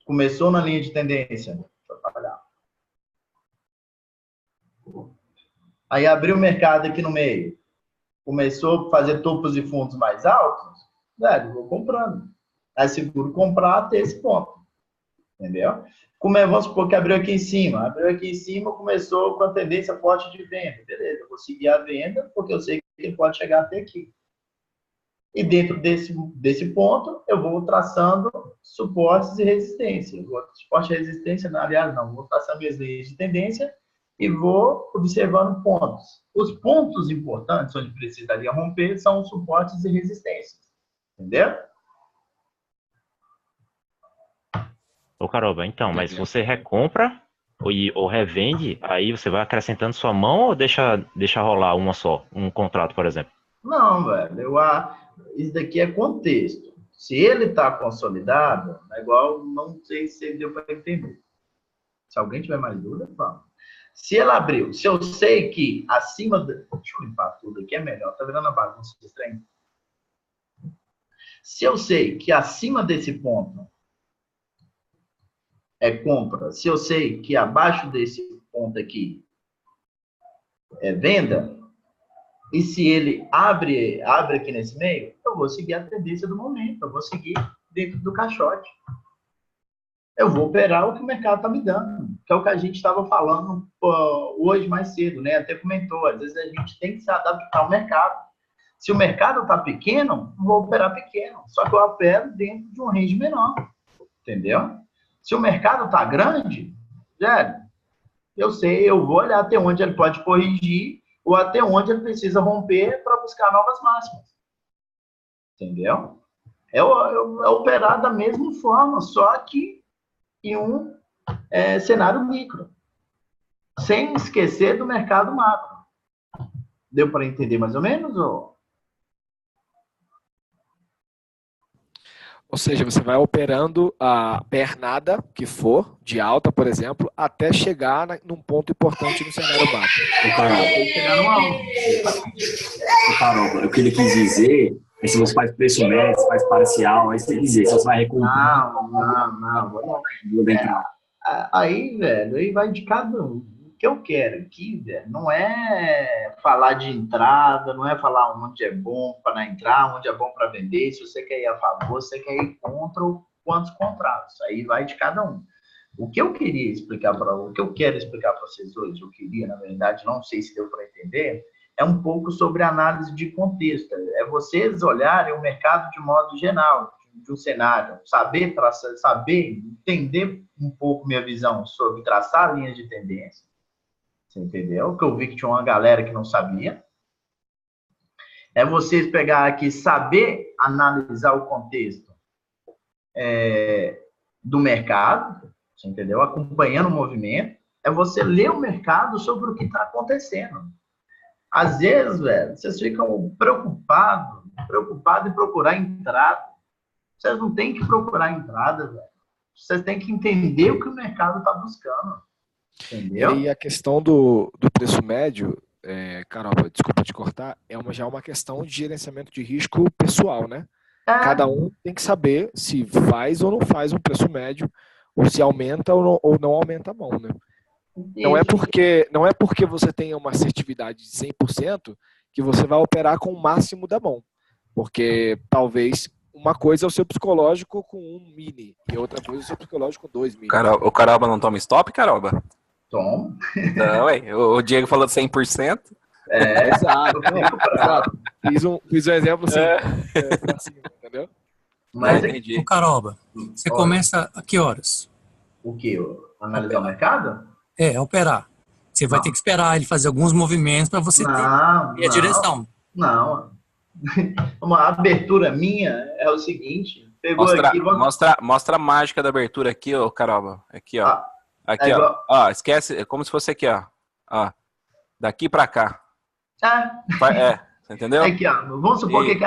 Começou na linha de tendência. Deixa eu trabalhar. Aí abriu o mercado aqui no meio. Começou a fazer topos e fundos mais altos. Velho, vou comprando. Aí seguro comprar até esse ponto. Entendeu? Vamos supor que abriu aqui em cima. Abriu aqui em cima, começou com a tendência forte de venda. Beleza, eu vou seguir a venda, porque eu sei que ele pode chegar até aqui. E dentro desse ponto, eu vou traçando suportes e resistência. Suporte e resistência, aliás, não. Vou traçar minhas linhas de tendência e vou observando pontos. Os pontos importantes, onde precisaria romper, são os suportes e resistências. Entendeu? Ô, Caroba, então, mas você recompra ou revende, aí você vai acrescentando sua mão ou deixa rolar uma só, um contrato, por exemplo? Não, velho. Isso daqui é contexto. Se ele está consolidado, é igual, não sei se deu para entender. Se alguém tiver mais dúvida, fala. Se ele abriu, se eu sei que acima... Deixa eu limpar tudo aqui, é melhor. Tá vendo a bagunça desse trem? Se eu sei que acima desse ponto é compra, se eu sei que abaixo desse ponto aqui é venda, e se ele abre aqui nesse meio, eu vou seguir a tendência do momento, eu vou seguir dentro do caixote. Eu vou operar o que o mercado está me dando, que é o que a gente estava falando hoje mais cedo, né? Até comentou, às vezes a gente tem que se adaptar ao mercado. Se o mercado está pequeno, eu vou operar pequeno, só que eu opero dentro de um range menor, entendeu? Se o mercado está grande, eu sei, eu vou olhar até onde ele pode corrigir ou até onde ele precisa romper para buscar novas máximas, entendeu? É operar da mesma forma, só que em um cenário micro, sem esquecer do mercado macro. Deu para entender mais ou menos? Ou seja, você vai operando a pernada que for, de alta, por exemplo, até chegar num ponto importante no cenário macro. Carol, o que ele quis dizer é se você faz preço médio, se faz parcial, aí você dizer, se você vai recomprar. Não. Aí, velho, aí vai de cada um. O que eu quero aqui, velho, não é falar de entrada, não é falar onde é bom para entrar, onde é bom para vender, se você quer ir a favor, se você quer ir contra, quantos contratos. Aí vai de cada um. O que eu quero explicar para vocês hoje, na verdade, não sei se deu para entender, é um pouco sobre análise de contexto. É vocês olharem o mercado de modo geral, de um cenário, saber entender um pouco minha visão sobre traçar linhas de tendência. Você entendeu? Que eu vi que tinha uma galera que não sabia. É vocês pegar aqui, saber analisar o contexto do mercado, você entendeu? Acompanhando o movimento. É você ler o mercado sobre o que está acontecendo. Às vezes, velho, vocês ficam preocupados em procurar entrada. Vocês não têm que procurar entrada, velho. Vocês têm que entender o que o mercado está buscando. Entendeu? E a questão do preço médio, Carol, desculpa te cortar, já é uma questão de gerenciamento de risco pessoal, né? Cada um tem que saber se faz ou não faz um preço médio, ou se aumenta ou não aumenta a mão, né? Não é porque você tenha uma assertividade de 100% que você vai operar com o máximo da mão. Porque talvez uma coisa é o seu psicológico com 1 mini e outra coisa é o seu psicológico com 2 mini. O Caroba não toma stop, Caroba? Toma. Não, o Diego falou de 100%. Exato. Fiz um exemplo assim, entendeu? Mas entendi. O Caroba, você começa a que horas? O quê? Analisar o mercado? Operar. Você vai ter que esperar ele fazer alguns movimentos para você ter a direção. Não. Uma abertura minha é o seguinte. Mostra a mágica da abertura aqui, ó, Caroba. Aqui, ó. Aqui, ó. Esquece, é como se fosse aqui, ó. Daqui pra cá. Você entendeu? Aqui, ó. Vamos supor que aqui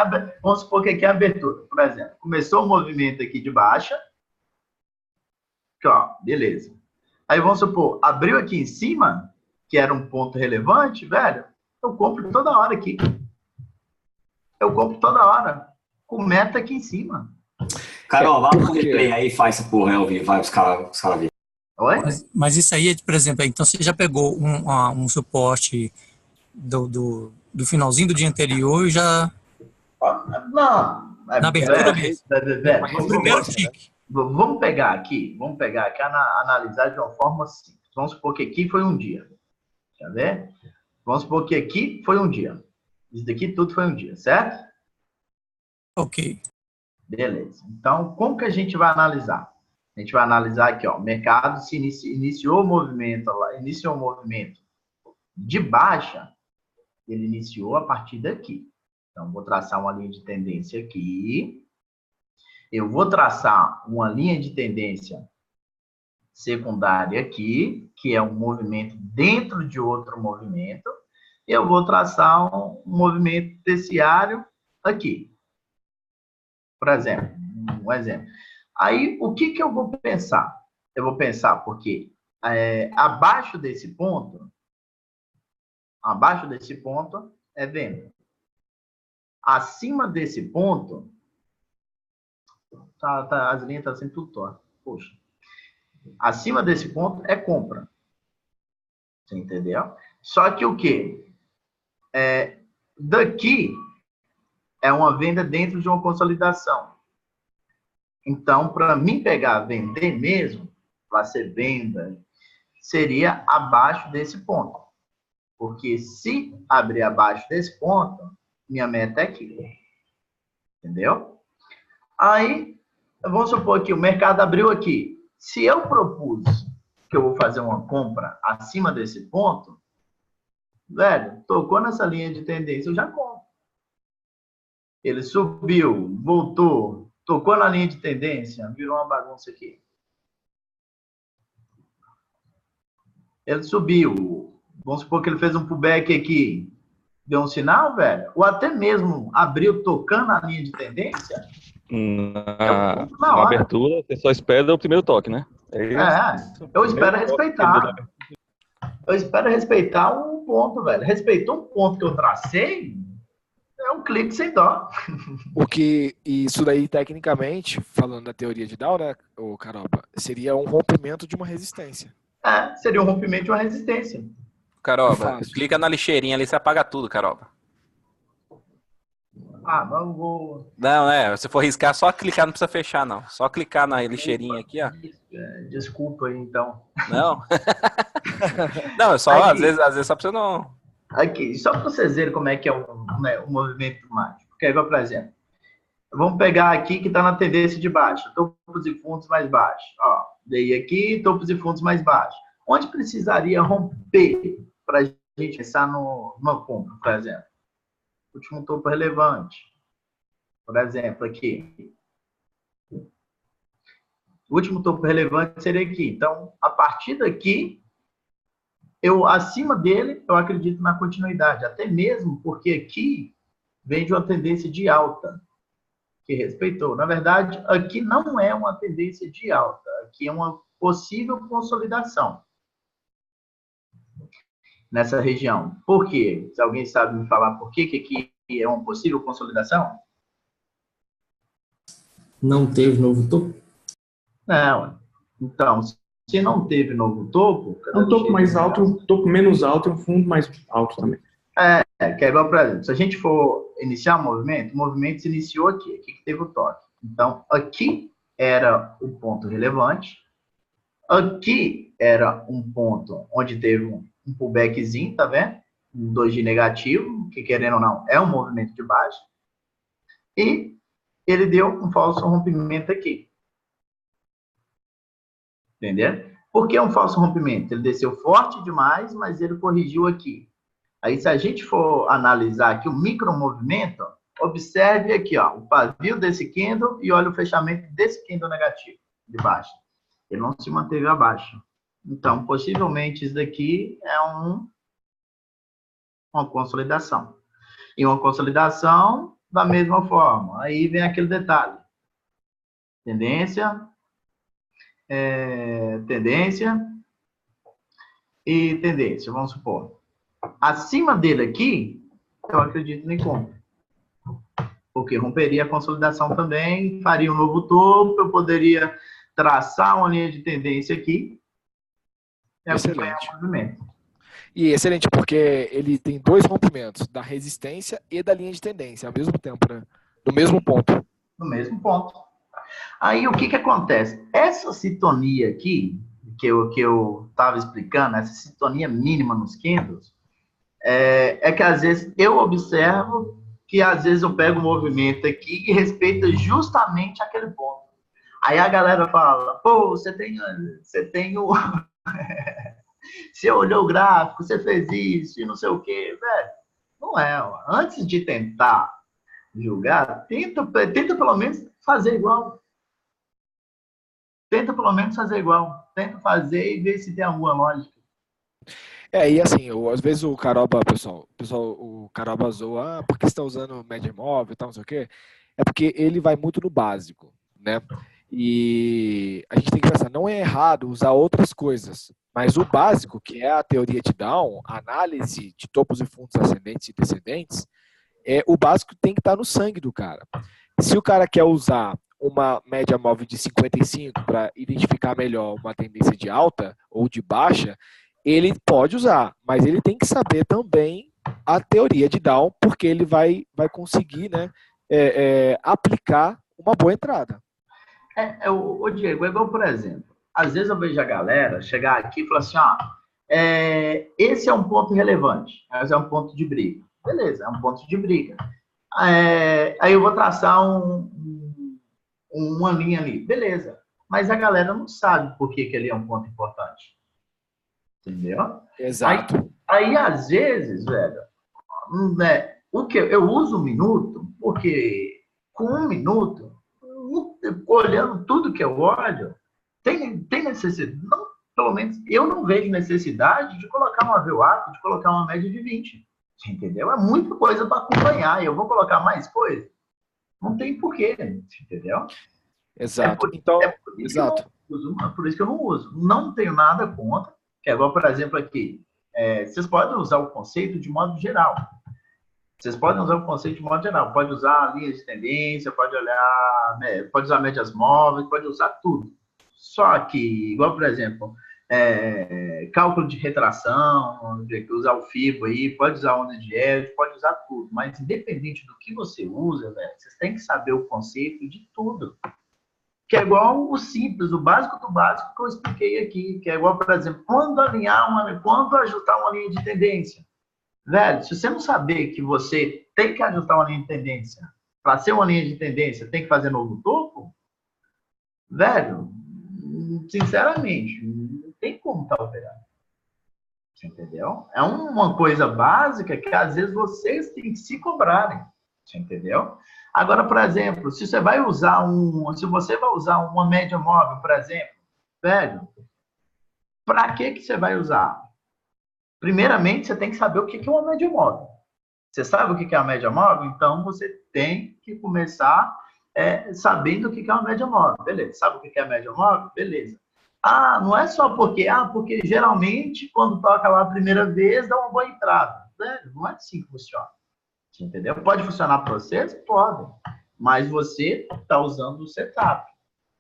é a abertura. Por exemplo, começou o movimento aqui de baixa. Aqui, ó. Beleza. Aí vamos supor, abriu aqui em cima, que era um ponto relevante, velho. Eu compro toda hora aqui. Com meta aqui em cima. Carol, vai no replay aí e faz essa porra ao vivo, vai os caras verem. Mas isso aí, por exemplo, então você já pegou um suporte do finalzinho do dia anterior e já... Não. Na abertura mesmo. O primeiro tique. Vamos pegar aqui, analisar de uma forma simples. Vamos supor que aqui foi um dia. Quer ver? Vamos supor que aqui foi um dia. Isso daqui tudo foi um dia, certo? Ok. Beleza. Então, como que a gente vai analisar? A gente vai analisar aqui, ó. O mercado se iniciou o movimento de baixa, ele iniciou a partir daqui. Então, vou traçar uma linha de tendência aqui. Eu vou traçar uma linha de tendência secundária aqui, que é um movimento dentro de outro movimento. Eu vou traçar um movimento terciário aqui. Por exemplo, um exemplo. Aí, o que eu vou pensar? Eu vou pensar porque abaixo desse ponto é venda. Acima desse ponto, as linhas estão sendo tudo tortas. Poxa. Acima desse ponto é compra. Você entendeu? Só que o quê? Daqui é uma venda dentro de uma consolidação. Então, para mim pegar, vender mesmo, vai ser venda, seria abaixo desse ponto. Porque se abrir abaixo desse ponto, minha meta é aqui. Entendeu? Aí, vamos supor que o mercado abriu aqui. Se eu propus que eu vou fazer uma compra acima desse ponto, velho, tocou nessa linha de tendência, eu já compro. Ele subiu, voltou, tocou na linha de tendência, virou uma bagunça aqui. Ele subiu, vamos supor que ele fez um pullback aqui, deu um sinal, velho, ou até mesmo abriu tocando a linha de tendência. Na abertura, você só espera o primeiro toque, né? Eu espero respeitar. Eu espero respeitar um ponto, velho. Respeitou um ponto que eu tracei, é um clique sem dó. Porque isso daí, tecnicamente, falando da teoria de Dow, né, o Caroba, seria um rompimento de uma resistência. Seria um rompimento de uma resistência. Caroba, clica na lixeirinha ali, você apaga tudo, Caroba. Não vou... Não, se for riscar, só clicar, não precisa fechar, não. Só clicar na lixeirinha aqui, ó. Desculpa aí, então. Não? Não, é só, às vezes só pra você não... Aqui, só para vocês verem como é que é um movimento mágico. Porque, por exemplo, vamos pegar aqui que está na tendência de baixa, topos e fundos mais baixos. Ó, dei aqui, topos e fundos mais baixos. Onde precisaria romper para a gente pensar numa compra, por exemplo? Último topo relevante. Por exemplo, aqui. O último topo relevante seria aqui. Então, a partir daqui, acima dele, eu acredito na continuidade. Até mesmo porque aqui vem de uma tendência de alta, que respeitou. Na verdade, aqui não é uma tendência de alta. Aqui é uma possível consolidação nessa região. Por quê? Se alguém sabe me falar por que aqui é uma possível consolidação? Não teve novo topo? Não. Então, se não teve novo topo... É um topo mais alto, um topo menos alto e um fundo mais alto também. Que é igual, por exemplo, se a gente for iniciar o movimento se iniciou aqui que teve o toque. Então, aqui era o ponto relevante, aqui era um ponto onde teve um pullbackzinho, tá vendo? Um 2G negativo, que querendo ou não, é um movimento de baixa. E ele deu um falso rompimento aqui. Entendeu? Por que um falso rompimento? Ele desceu forte demais, mas ele corrigiu aqui. Aí, se a gente for analisar aqui o micromovimento, observe aqui, ó, o pavio desse candle e olha o fechamento desse candle negativo, de baixo. Ele não se manteve abaixo. Então, possivelmente, isso daqui é uma consolidação. E uma consolidação da mesma forma. Aí vem aquele detalhe. Tendência e tendência, vamos supor. Acima dele aqui, eu acredito em compra. Porque romperia a consolidação também, faria um novo topo, eu poderia traçar uma linha de tendência aqui e acompanhar o movimento. E excelente, porque ele tem dois rompimentos, da resistência e da linha de tendência, ao mesmo tempo, né? No mesmo ponto. No mesmo ponto. Aí, o que acontece? Essa sintonia aqui, que eu estava explicando, essa sintonia mínima nos candles, é que às vezes eu observo que às vezes eu pego o movimento aqui e respeita justamente aquele ponto. Aí a galera fala, pô, você tem o... você olhou o gráfico, você fez isso e não sei o quê, velho. Não é, ó. Antes de tentar julgar, tenta pelo menos fazer igual. Tenta pelo menos fazer igual. Tenta fazer e ver se tem alguma lógica. E assim, às vezes o Caroba, o Caroba zoa, por que você está usando média móvel e tal, não sei o quê? É porque ele vai muito no básico, né? E a gente tem que pensar, não é errado usar outras coisas, mas o básico, que é a teoria de Dow, a análise de topos e fundos ascendentes e descendentes, o básico tem que estar no sangue do cara. Se o cara quer usar uma média móvel de 55 para identificar melhor uma tendência de alta ou de baixa, ele pode usar, mas ele tem que saber também a teoria de Down, porque ele vai conseguir, né, aplicar uma boa entrada. O Diego, é igual, por exemplo, às vezes eu vejo a galera chegar aqui e falar assim, esse é um ponto relevante, mas é um ponto de briga. Beleza, é um ponto de briga. Aí eu vou traçar uma linha ali. Beleza. Mas a galera não sabe por que ele é um ponto importante. Entendeu? Exato. Aí às vezes, velho, né, eu uso 1 minuto, porque com 1 minuto, olhando tudo que eu olho, tem necessidade, não, pelo menos eu não vejo necessidade de colocar uma VWAP, de colocar uma média de 20. Entendeu? É muita coisa para acompanhar. Eu vou colocar mais coisa? Não tem porquê, entendeu? Exato. Por isso que eu não uso. Não tenho nada contra. Que é igual, por exemplo, aqui. Vocês podem usar o conceito de modo geral. Pode usar linhas de tendência, pode olhar, né, pode usar médias móveis, pode usar tudo. Só que, igual, por exemplo, cálculo de retração, usar o FIBO aí, pode usar onda de Elliott, pode usar tudo, mas independente do que você usa, velho, vocês têm que saber o conceito de tudo. Que é igual o simples, o básico do básico que eu expliquei aqui, que é igual, por exemplo, quando ajustar uma linha de tendência. Velho, se você não saber que você tem que ajustar uma linha de tendência, para ser uma linha de tendência, tem que fazer novo topo, velho, sinceramente, não tem como estar operando. Você entendeu? É uma coisa básica que às vezes vocês têm que se cobrarem. Você entendeu? Agora, por exemplo, se você vai usar uma média móvel, por exemplo, velho, para que você vai usar? Primeiramente, você tem que saber o que é uma média móvel. Você sabe o que é uma média móvel? Então, você tem que começar sabendo o que é uma média móvel. Beleza. Sabe o que é a média móvel? Beleza. Não é só porque geralmente, quando toca lá a primeira vez, dá uma boa entrada. Velho, não é assim que funciona. Entendeu? Pode funcionar para vocês? Pode. Mas você está usando o setup.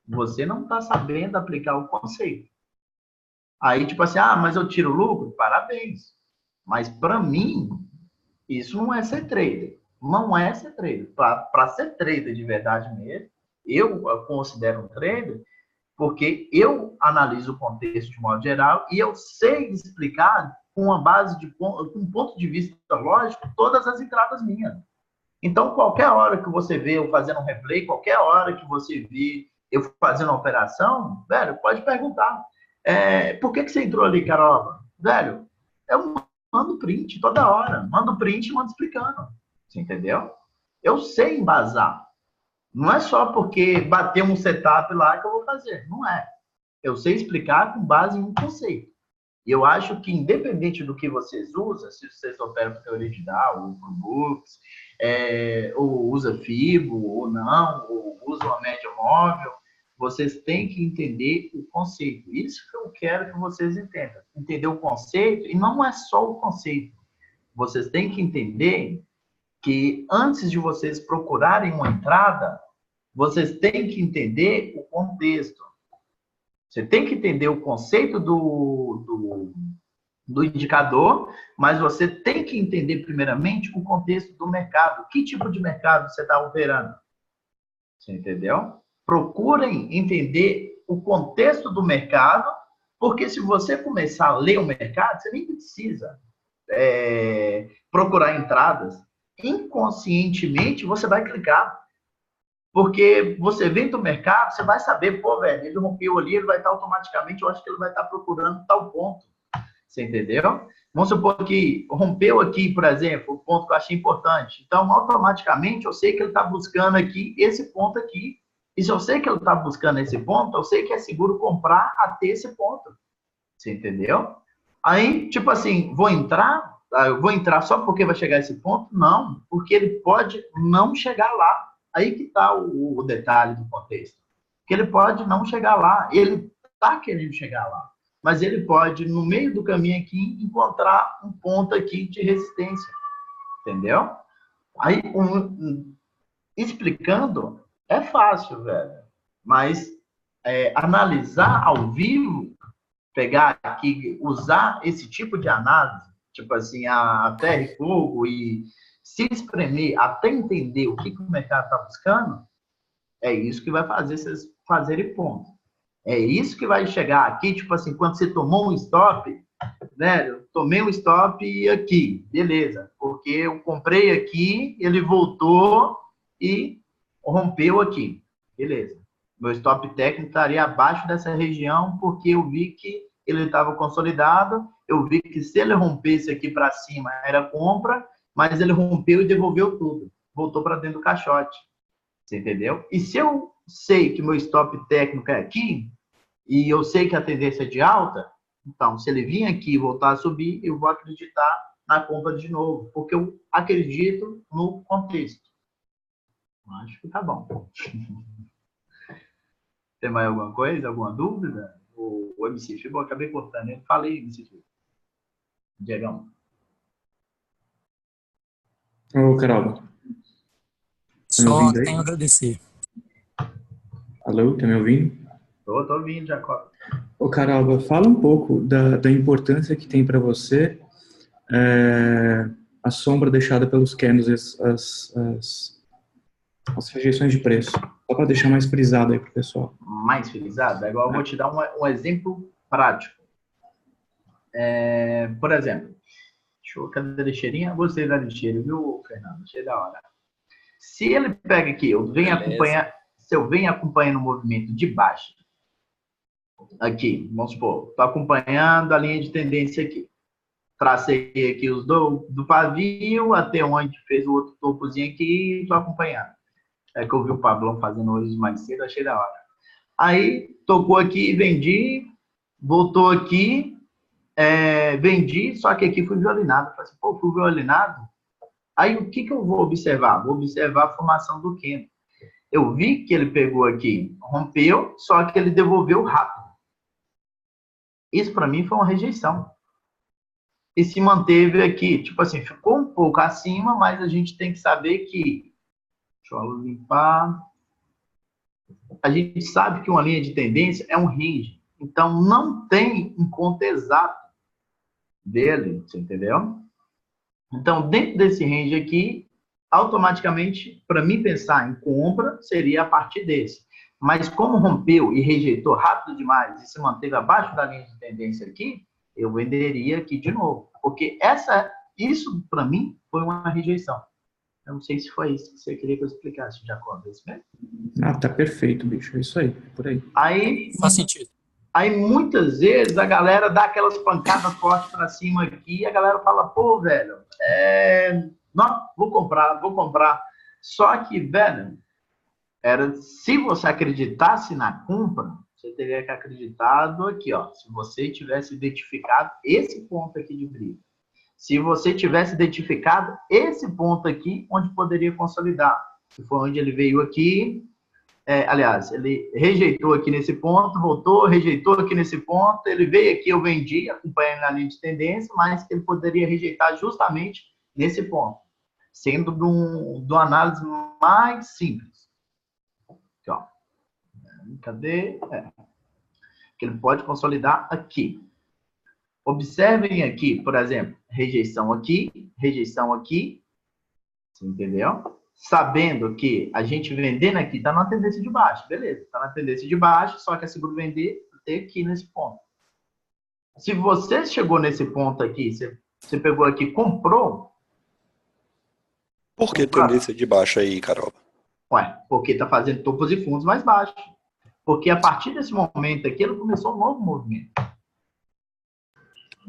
Você não está sabendo aplicar o conceito. Aí, tipo assim, mas eu tiro lucro? Parabéns. Mas, para mim, isso não é ser trader. Não é ser trader. Para ser trader de verdade mesmo, eu considero um trader porque eu analiso o contexto de modo geral e eu sei explicar com uma base com um ponto de vista lógico todas as entradas minhas. Então, qualquer hora que você vê eu fazendo um replay, qualquer hora que você vê eu fazendo uma operação, velho, pode perguntar. Por que você entrou ali, Caroba? Velho, eu mando print toda hora. Mando print e mando explicando. Você entendeu? Eu sei embasar. Não é só porque bateu um setup lá que eu vou fazer. Não é. Eu sei explicar com base em um conceito. E eu acho que, independente do que vocês usam, se vocês operam por teoria de Dow, ou por Books, ou usa FIBO, ou não, ou usa uma média móvel, vocês têm que entender o conceito. Isso que eu quero que vocês entendam. Entender o conceito, e não é só o conceito. Vocês têm que entender que, antes de vocês procurarem uma entrada, vocês têm que entender o contexto. Você tem que entender o conceito do indicador, mas você tem que entender, primeiramente, o contexto do mercado. Que tipo de mercado você está operando? Você entendeu? Procurem entender o contexto do mercado, porque se você começar a ler o mercado, você nem precisa procurar entradas. Inconscientemente, você vai clicar. Porque você vem do mercado, você vai saber, velho, ele rompeu ali, ele vai estar automaticamente, eu acho que ele vai estar procurando tal ponto. Você entendeu? Vamos supor que rompeu aqui, por exemplo, o ponto que eu achei importante. Então, automaticamente, eu sei que ele está buscando aqui esse ponto aqui. E se eu sei que ele está buscando esse ponto, eu sei que é seguro comprar até esse ponto. Você entendeu? Aí, tipo assim, eu vou entrar só porque vai chegar a esse ponto? Não, porque ele pode não chegar lá. Aí que está o detalhe do contexto. Que ele pode não chegar lá. Ele está querendo chegar lá. Mas ele pode, no meio do caminho aqui, encontrar um ponto aqui de resistência. Entendeu? Aí, explicando, É fácil, velho. Mas analisar ao vivo, pegar aqui, usar esse tipo de análise, tipo assim, a ferro e fogo, e se espremer até entender o que o mercado está buscando, é isso que vai fazer vocês fazerem ponto. É isso que vai chegar aqui, tipo assim, quando você tomou um stop, né? Eu tomei um stop aqui, beleza. Porque eu comprei aqui, ele voltou e rompeu aqui, beleza. Meu stop técnico estaria abaixo dessa região, porque eu vi que ele estava consolidado, eu vi que se ele rompesse aqui para cima era compra, mas ele rompeu e devolveu tudo, voltou para dentro do caixote, você entendeu? E se eu sei que meu stop técnico é aqui, e eu sei que a tendência é de alta, então, se ele vir aqui e voltar a subir, eu vou acreditar na compra de novo, porque eu acredito no contexto. Acho que tá bom. Tem mais alguma coisa, alguma dúvida? O MC Fibo, eu acabei cortando ele. Falei, MC Fibo. Diegão. Ô, Carol. Só tenho a agradecer. Alô, tá me ouvindo? Tô ouvindo, Jacob. Ô, Carol, fala um pouco da importância que tem para você a sombra deixada pelos candles, as rejeições de preço. Só para deixar mais frisado aí pro pessoal. Mais frisado? É igual eu vou te dar um exemplo prático. Por exemplo, cadê a lixeirinha? Gostei da lixeira, viu, Fernando? Achei da hora. Se ele pega aqui, se eu venho acompanhando o movimento de baixa, aqui, vamos supor, estou acompanhando a linha de tendência aqui. Tracei aqui os do pavio até onde fez o outro topozinho aqui e estou acompanhando. É que eu vi o Pablão fazendo hoje mais cedo, achei da hora. Aí, tocou aqui, vendi, voltou aqui, vendi, só que aqui fui violinado. Falei assim, pô, fui violinado? Aí, o que eu vou observar? Vou observar a formação do candle. Eu vi que ele pegou aqui, rompeu, só que ele devolveu rápido. Isso, para mim, foi uma rejeição. E se manteve aqui, tipo assim, ficou um pouco acima, mas a gente tem que saber que... Deixa eu limpar. A gente sabe que uma linha de tendência é um range. Então, não tem um ponto exato dele, você entendeu? Então, dentro desse range aqui, automaticamente, para mim pensar em compra, seria a partir desse. Mas como rompeu e rejeitou rápido demais e se manteve abaixo da linha de tendência aqui, eu venderia aqui de novo. Porque isso, para mim, foi uma rejeição. Eu não sei se foi isso que você queria que eu explicasse, Jacob. É isso mesmo? Tá perfeito, bicho. É isso aí, por aí. Faz sentido. Aí, muitas vezes, a galera dá aquelas pancadas fortes para cima aqui e a galera fala, pô, velho, não, vou comprar. Só que, velho, se você acreditasse na compra, você teria que acreditado aqui, ó. Se você tivesse identificado esse ponto aqui de briga. Se você tivesse identificado esse ponto aqui, onde poderia consolidar. Que foi onde ele veio aqui. Aliás, ele rejeitou aqui nesse ponto, voltou, rejeitou aqui nesse ponto. Ele veio aqui, eu vendi, acompanhando a linha de tendência, mas ele poderia rejeitar justamente nesse ponto. Sendo de uma análise mais simples. Aqui, ó. Cadê? Que ele pode consolidar aqui. Observem aqui, por exemplo, rejeição aqui, você entendeu? Sabendo que a gente vendendo aqui está na tendência de baixo, beleza, está na tendência de baixo, só que é seguro vender até aqui nesse ponto. Se você chegou nesse ponto aqui, você pegou aqui, comprou... Por que tendência de baixo aí, Carol? Porque está fazendo topos e fundos mais baixos. Porque a partir desse momento aqui, ele começou um novo movimento.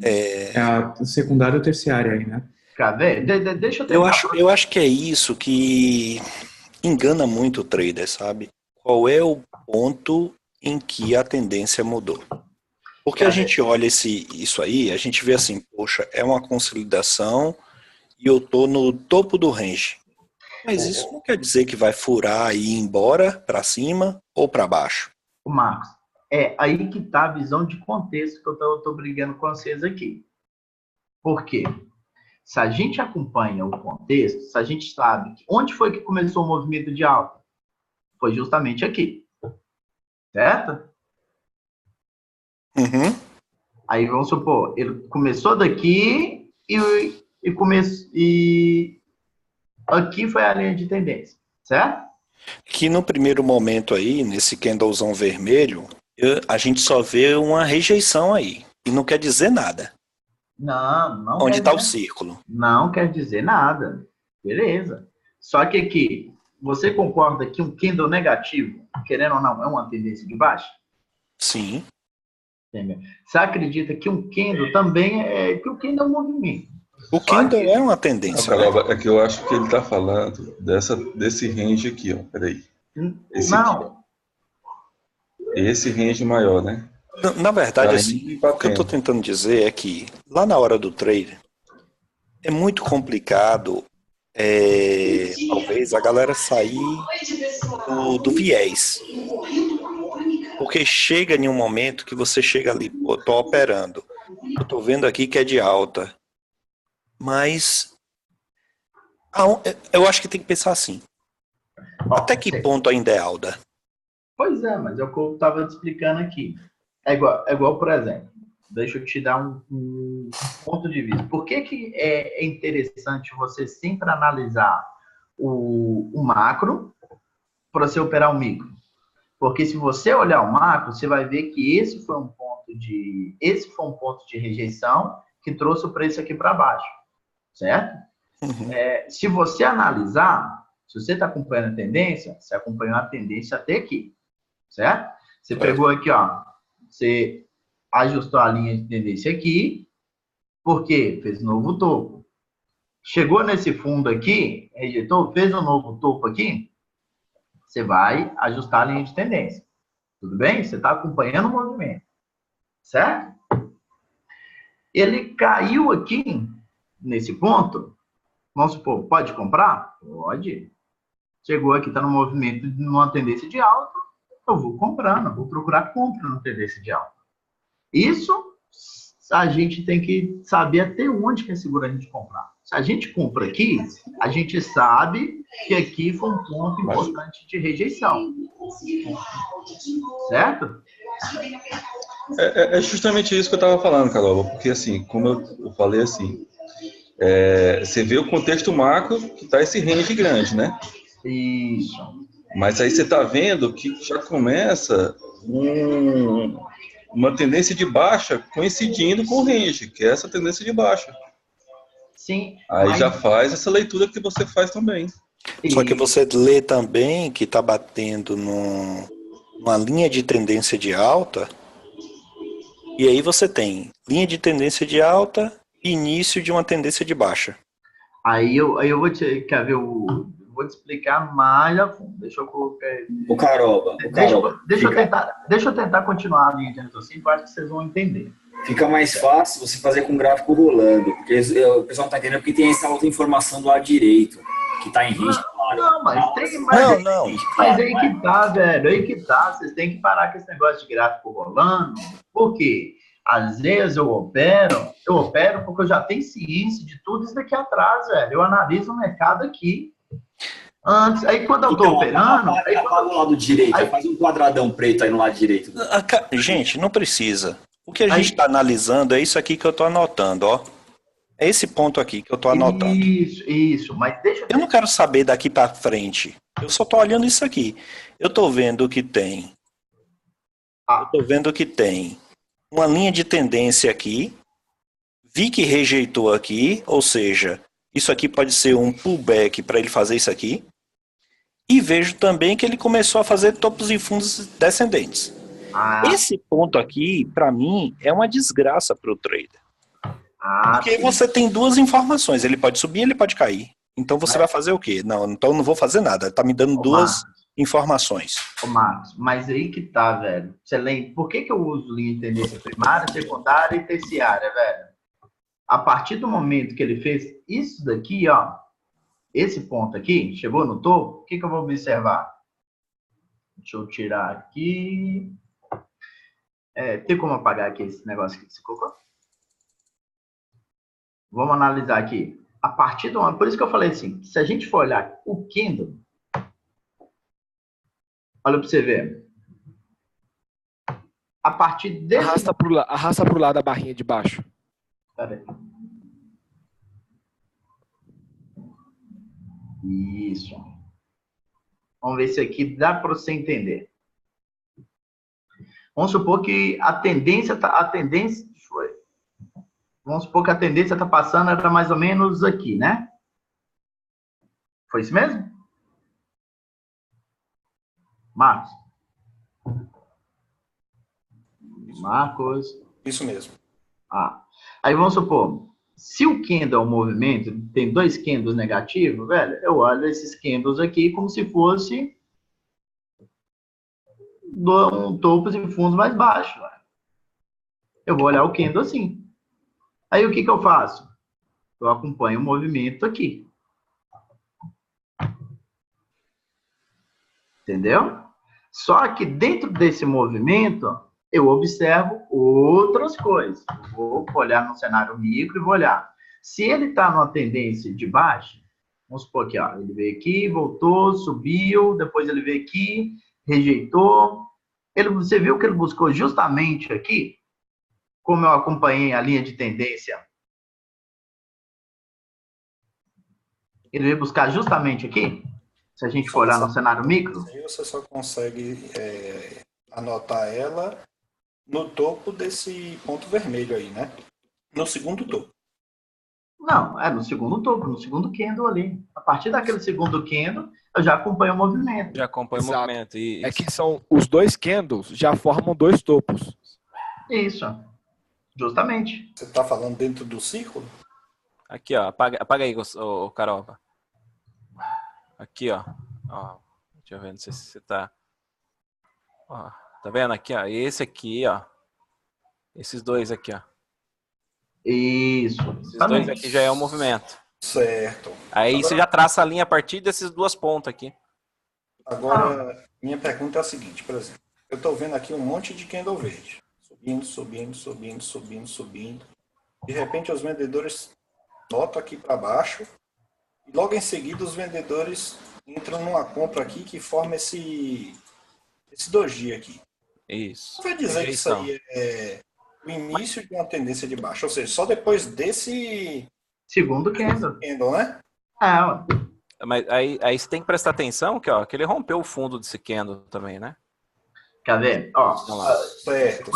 É a secundária ou terciária aí, né? Cadê? Deixa eu tentar. Eu acho que é isso que engana muito o trader, sabe? Qual é o ponto em que a tendência mudou? Porque a gente olha isso aí, a gente vê assim, poxa, é uma consolidação e eu tô no topo do range. Mas isso não quer dizer que vai furar e ir embora para cima ou para baixo. Marcos, é aí que está a visão de contexto que eu estou brigando com vocês aqui. Por quê? Se a gente acompanha o contexto, se a gente sabe onde foi que começou o movimento de alta, foi justamente aqui. Certo? Uhum. Aí vamos supor, ele começou daqui e aqui foi a linha de tendência, certo? Que no primeiro momento aí, nesse candlezão vermelho, a gente só vê uma rejeição aí. E não quer dizer nada. Não. Onde está o círculo? Não quer dizer nada. Beleza. Só que aqui, você concorda que um candle negativo, querendo ou não, é uma tendência de baixa? Sim. Entendeu? Você acredita que um candle também que o candle é um movimento? O candle é uma tendência. Não, Caroba, é que eu acho que ele está falando desse range aqui, ó. Peraí. Esse range maior, né? Na verdade, assim, o que eu estou tentando dizer é que lá na hora do trade é muito complicado, talvez, a galera sair do viés. Porque chega em um momento que você chega ali, pô, eu tô operando, eu tô vendo aqui que é de alta, mas eu acho que tem que pensar assim, até que ponto ainda é alta? Pois é, mas é o que eu estava te explicando aqui. É igual, por exemplo, deixa eu te dar um ponto de vista. Por que é interessante você sempre analisar o macro para você operar o micro? Porque se você olhar o macro, você vai ver que esse foi um ponto de rejeição que trouxe o preço aqui para baixo, certo? Uhum. Se você analisar, se você está acompanhando a tendência, você acompanhou a tendência até aqui, certo? Você pegou aqui, ó, você ajustou a linha de tendência aqui, porque fez um novo topo. Chegou nesse fundo aqui, rejeitou, fez um novo topo aqui, você vai ajustar a linha de tendência. Tudo bem? Você está acompanhando o movimento. Certo? Ele caiu aqui, nesse ponto. Vamos supor, pode comprar? Pode. Chegou aqui, está no movimento, numa tendência de alta, eu vou comprando, vou procurar compra na tendência de alta. Isso, a gente tem que saber até onde que é seguro a gente comprar. Se a gente compra aqui, a gente sabe que aqui foi um ponto importante de rejeição. Certo? É justamente isso que eu estava falando, Carol, porque assim, como eu falei assim, você vê o contexto macro que está esse range grande, né? Isso. Mas aí você está vendo que já começa uma tendência de baixa coincidindo com o range, que é essa tendência de baixa. Sim. Aí já faz essa leitura que você faz também. Só que você lê também que está batendo numa linha de tendência de alta, e aí você tem linha de tendência de alta e início de uma tendência de baixa. Aí eu vou te, quer ver, vou te explicar mais a fundo. Deixa eu colocar. O Caroba. Deixa eu tentar continuar a linha de raciocínio, eu acho que vocês vão entender. Fica mais fácil você fazer com o gráfico rolando, porque o pessoal não está entendendo porque tem essa outra informação do lado direito, que está em risco. Não, mas aí que tá, velho, aí que tá. Vocês têm que parar com esse negócio de gráfico rolando, porque às vezes eu opero porque eu já tenho ciência de tudo isso daqui atrás, velho. Eu analiso o mercado aqui. Antes, aí quando eu tô operando... Apaga o lado direito, faz um quadradão preto aí no lado direito. Gente, não precisa. O que a gente está analisando é isso aqui que eu estou anotando, ó. É esse ponto aqui que eu estou anotando. Isso, mas deixa eu... Eu não quero saber daqui para frente. Eu só estou olhando isso aqui. Eu estou vendo que tem... Eu estou vendo que tem uma linha de tendência aqui. Vi que rejeitou aqui, ou seja, isso aqui pode ser um pullback para ele fazer isso aqui. E vejo também que ele começou a fazer topos e fundos descendentes. Esse ponto aqui, para mim, é uma desgraça para o trader. Porque aí você tem duas informações. Ele pode subir, ele pode cair. Então você vai fazer o quê? Não, então eu não vou fazer nada. Tá me dando duas informações. Ô, Marcos, mas aí que tá, velho. Você lembra? Por que eu uso linha de tendência primária, secundária e terciária, velho? A partir do momento que ele fez isso daqui, ó, esse ponto aqui, chegou no topo, o que eu vou observar? Deixa eu tirar aqui... tem como apagar aqui esse negócio que você colocou? Vamos analisar aqui. A partir do... Por isso que eu falei assim, se a gente for olhar o candle, Olha para você ver. A partir desse... Arrasta pro lado a barrinha de baixo. Pera aí. Isso. Vamos ver se aqui dá para você entender. Vamos supor que a tendência vamos supor que a tendência está passando era mais ou menos aqui, né? Foi isso mesmo? Marcos? Marcos? Isso mesmo. Aí vamos supor, se o candle é um movimento, tem 2 candles negativos, velho, eu olho esses candles aqui como se fosse topos e fundos mais baixos. Velho. Eu vou olhar o candle assim. Aí o que eu faço? Eu acompanho o movimento aqui. Entendeu? Só que dentro desse movimento, eu observo outras coisas. Eu vou olhar no cenário micro e vou olhar. Se ele está numa tendência de baixa, vamos supor aqui, ó, ele veio aqui, voltou, subiu, depois ele veio aqui, rejeitou. Você viu que ele buscou justamente aqui, como eu acompanhei a linha de tendência. Ele veio buscar justamente aqui, se a gente for olhar no cenário micro. Aí você só consegue anotar ela no topo desse ponto vermelho aí, né? No segundo topo. Não, no segundo topo, no segundo candle ali. A partir daquele segundo candle, eu já acompanho o movimento. Já acompanho o movimento. Isso. É que são os 2 candles já formam 2 topos. Isso. Justamente. Você está falando dentro do círculo? Aqui, ó. Apaga aí, Caroba. Aqui, ó. Deixa eu ver, não sei se você tá... Ó, tá vendo aqui, ó? Esse aqui, ó. Esses 2 aqui, ó. Isso. Esses 2 aqui já é o movimento. Certo. Aí agora, você já traça a linha a partir desses 2 pontos aqui. Agora, minha pergunta é a seguinte, por exemplo. Eu estou vendo aqui um monte de candle verde. Subindo, subindo, subindo, subindo, subindo. De repente, os vendedores notam aqui para baixo. E logo em seguida, os vendedores entram numa compra aqui que forma esse doji aqui. Isso. Vai dizer que isso aí é o início de uma tendência de baixa. Ou seja, só depois desse... segundo candle. Né? Mas aí você tem que prestar atenção que ele rompeu o fundo desse candle também, né? Quer ver? Certo.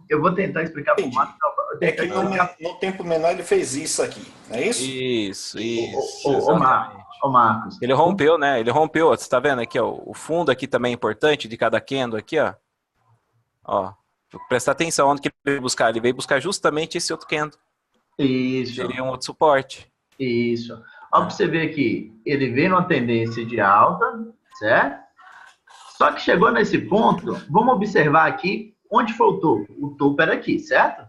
Eu vou tentar explicar para o Marcos. É que no tempo menor ele fez isso aqui, não é isso? Isso. Marcos. Ele rompeu, né? Ele rompeu. Você tá vendo aqui, ó? O fundo aqui também é importante de cada candle aqui, ó. Ó. Prestar atenção onde que ele veio buscar. Ele veio buscar justamente esse outro candle. Isso. Seria um outro suporte. Isso. Olha para você ver aqui. Ele veio numa tendência de alta, certo? Só que chegou nesse ponto, vamos observar aqui onde foi o topo. O topo era aqui, certo?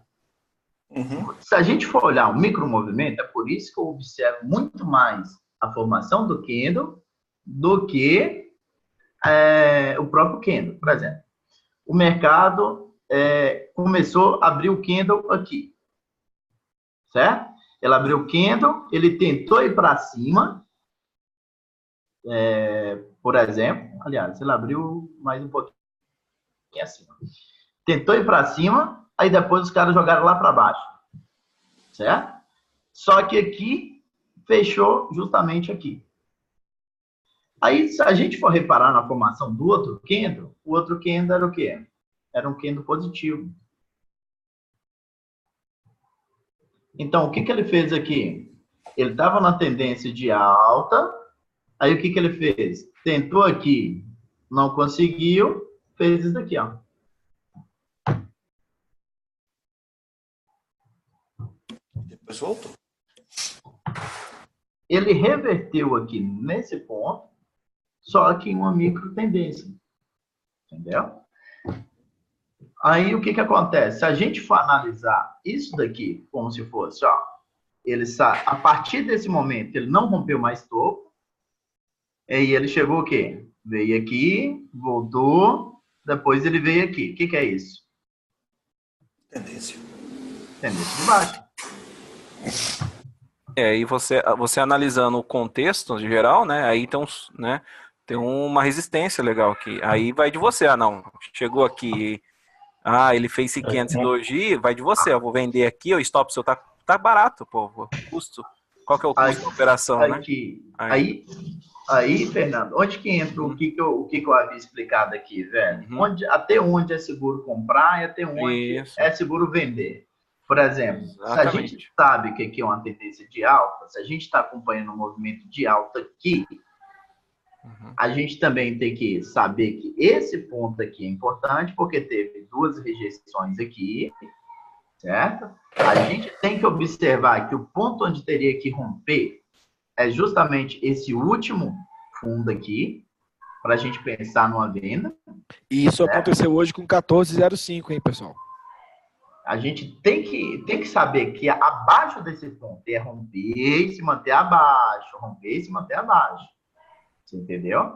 Uhum. Se a gente for olhar o micromovimento, é por isso que eu observo muito mais a formação do candle do que o próprio candle. Por exemplo, o mercado começou a abrir o candle aqui, certo? Ele abriu o candle, ele tentou ir para cima, por exemplo, aliás, ele abriu mais um pouquinho acima. Tentou ir para cima, aí depois os caras jogaram lá para baixo, certo? Só que aqui fechou justamente aqui. Aí, se a gente for reparar na formação do outro candle, o outro candle era o quê? Era um candle positivo. Então, o que ele fez aqui? Ele estava na tendência de alta, aí o que ele fez? Tentou aqui, não conseguiu, fez isso daqui, ó. Depois voltou. Ele reverteu aqui nesse ponto, só que em uma micro tendência. Entendeu? Aí o que acontece? Se a gente for analisar isso daqui como se fosse, ó, ele a partir desse momento ele não rompeu mais topo, e ele chegou o quê? Veio aqui, voltou, depois ele veio aqui. O que é isso? Tendência. Tendência de baixo. E você analisando o contexto geral, né? Aí então, né? Tem uma resistência legal aqui. Aí vai de você. Ah, não. Chegou aqui. Ah, ele fez 500 doji, vai de você. Eu vou vender aqui, o stop seu tá barato, pô. Custo. Qual que é o custo da operação, né? Aí, Fernando, onde que entra o que eu havia explicado aqui, velho? Até onde é seguro comprar e até onde é seguro vender. Por exemplo, se a gente sabe que aqui é uma tendência de alta, se a gente está acompanhando um movimento de alta aqui, a gente também tem que saber que esse ponto aqui é importante, porque teve 2 rejeições aqui, certo? A gente tem que observar que o ponto onde teria que romper é justamente esse último fundo aqui, para a gente pensar numa venda. E isso aconteceu hoje com 14,05, hein, pessoal? A gente tem que saber que abaixo desse ponto é romper e se manter abaixo, romper e se manter abaixo. Você entendeu?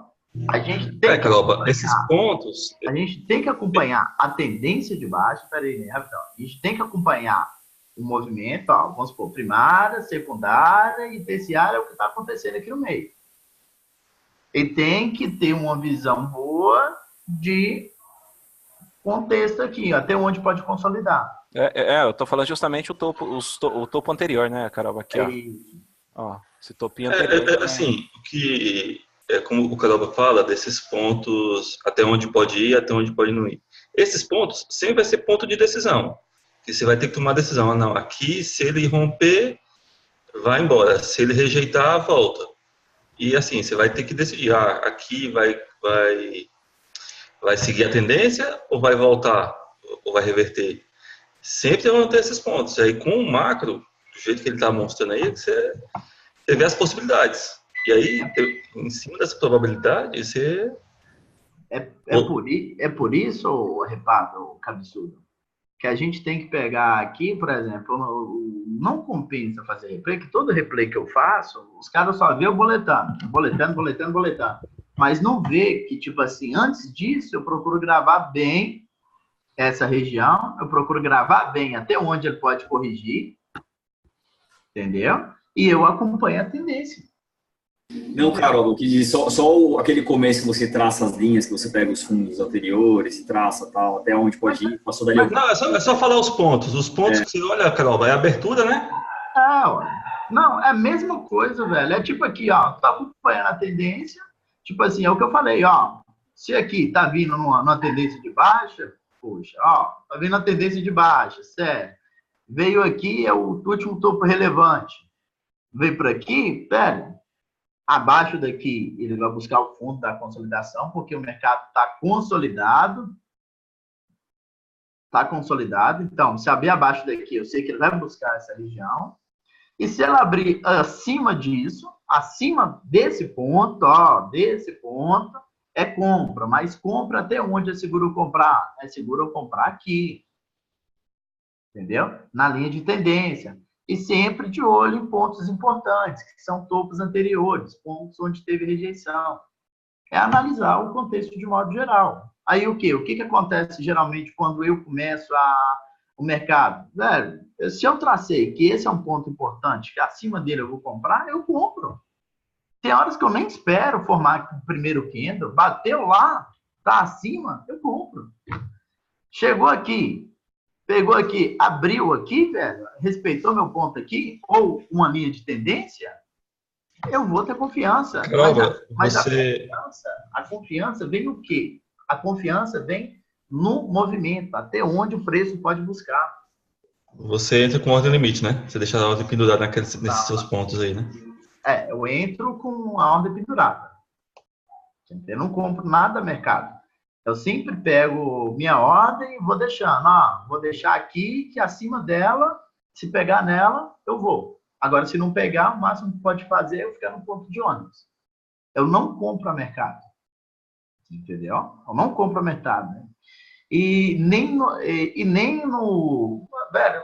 A gente tem esses pontos... A gente tem que acompanhar a tendência de baixo. Peraí, né, Rapidão? A gente tem que acompanhar o movimento, ó, vamos supor, primária, secundária e terciária, é o que está acontecendo aqui no meio. E tem que ter uma visão boa de contexto aqui, até onde pode consolidar. Eu tô falando justamente o topo anterior, né, Carol? Aqui, ó. Esse topinho anterior. Assim, como o Carol fala, desses pontos, até onde pode ir, até onde pode não ir. Esses pontos sempre vai ser ponto de decisão. Que você vai ter que tomar decisão. Não, aqui, se ele romper, vai embora. Se ele rejeitar, volta. E assim, você vai ter que decidir. Aqui vai seguir a tendência ou vai voltar? Ou vai reverter? Sempre vão ter esses pontos. Aí, com o macro, do jeito que ele está mostrando aí, você vê as possibilidades. E aí, em cima dessa probabilidade, você... É por isso, reparo, cabeçudo, que a gente tem que pegar aqui, por exemplo, não compensa fazer replay, que todo replay que eu faço, os caras só vê o boletando. Mas não vê que, tipo assim, antes disso, eu procuro gravar bem essa região, eu procuro gravar bem até onde ele pode corrigir, entendeu? E eu acompanho a tendência. Não, Carol, eu quis dizer só aquele começo que você traça as linhas, que você pega os fundos anteriores, traça tal, até onde pode ir, passou dali. Não, é só falar os pontos. Os pontos que você olha, Carol, é a abertura, né? Não, é a mesma coisa, velho. É tipo aqui, ó, tá acompanhando a tendência, tipo assim, é o que eu falei, ó, se aqui tá vindo numa tendência de baixa, poxa, ó, tá vindo a tendência de baixa, sério. Veio aqui, é o último topo relevante. Veio por aqui, velho. Abaixo daqui, ele vai buscar o fundo da consolidação, porque o mercado está consolidado. Está consolidado. Então, se abrir abaixo daqui, eu sei que ele vai buscar essa região. E se ela abrir acima disso, acima desse ponto, é compra. Mas compra até onde é seguro comprar? É seguro comprar aqui. Entendeu? Na linha de tendência. E sempre de olho em pontos importantes, que são topos anteriores, pontos onde teve rejeição. É analisar o contexto de modo geral. Aí o quê? O que acontece geralmente quando eu começo o mercado? Velho, se eu tracei que esse é um ponto importante, que acima dele eu vou comprar, eu compro. Tem horas que eu nem espero formar o primeiro candle, bateu lá, tá acima, eu compro. Chegou aqui, pegou aqui, abriu aqui, velho, respeitou meu ponto aqui, ou uma linha de tendência, eu vou ter confiança. Mas a confiança vem no quê? A confiança vem no movimento, até onde o preço pode buscar. Você entra com ordem limite, né? Você deixa a ordem pendurada nesses seus pontos aí, né? Eu entro com a ordem pendurada. Eu não compro nada no mercado. Eu sempre pego minha ordem e vou deixando. Vou deixar aqui, que acima dela, se pegar nela, eu vou. Agora, se não pegar, o máximo que pode fazer é eu ficar no ponto de ônibus. Eu não compro a mercado. Entendeu? Eu não compro a mercado. Né? E nem no... Velho,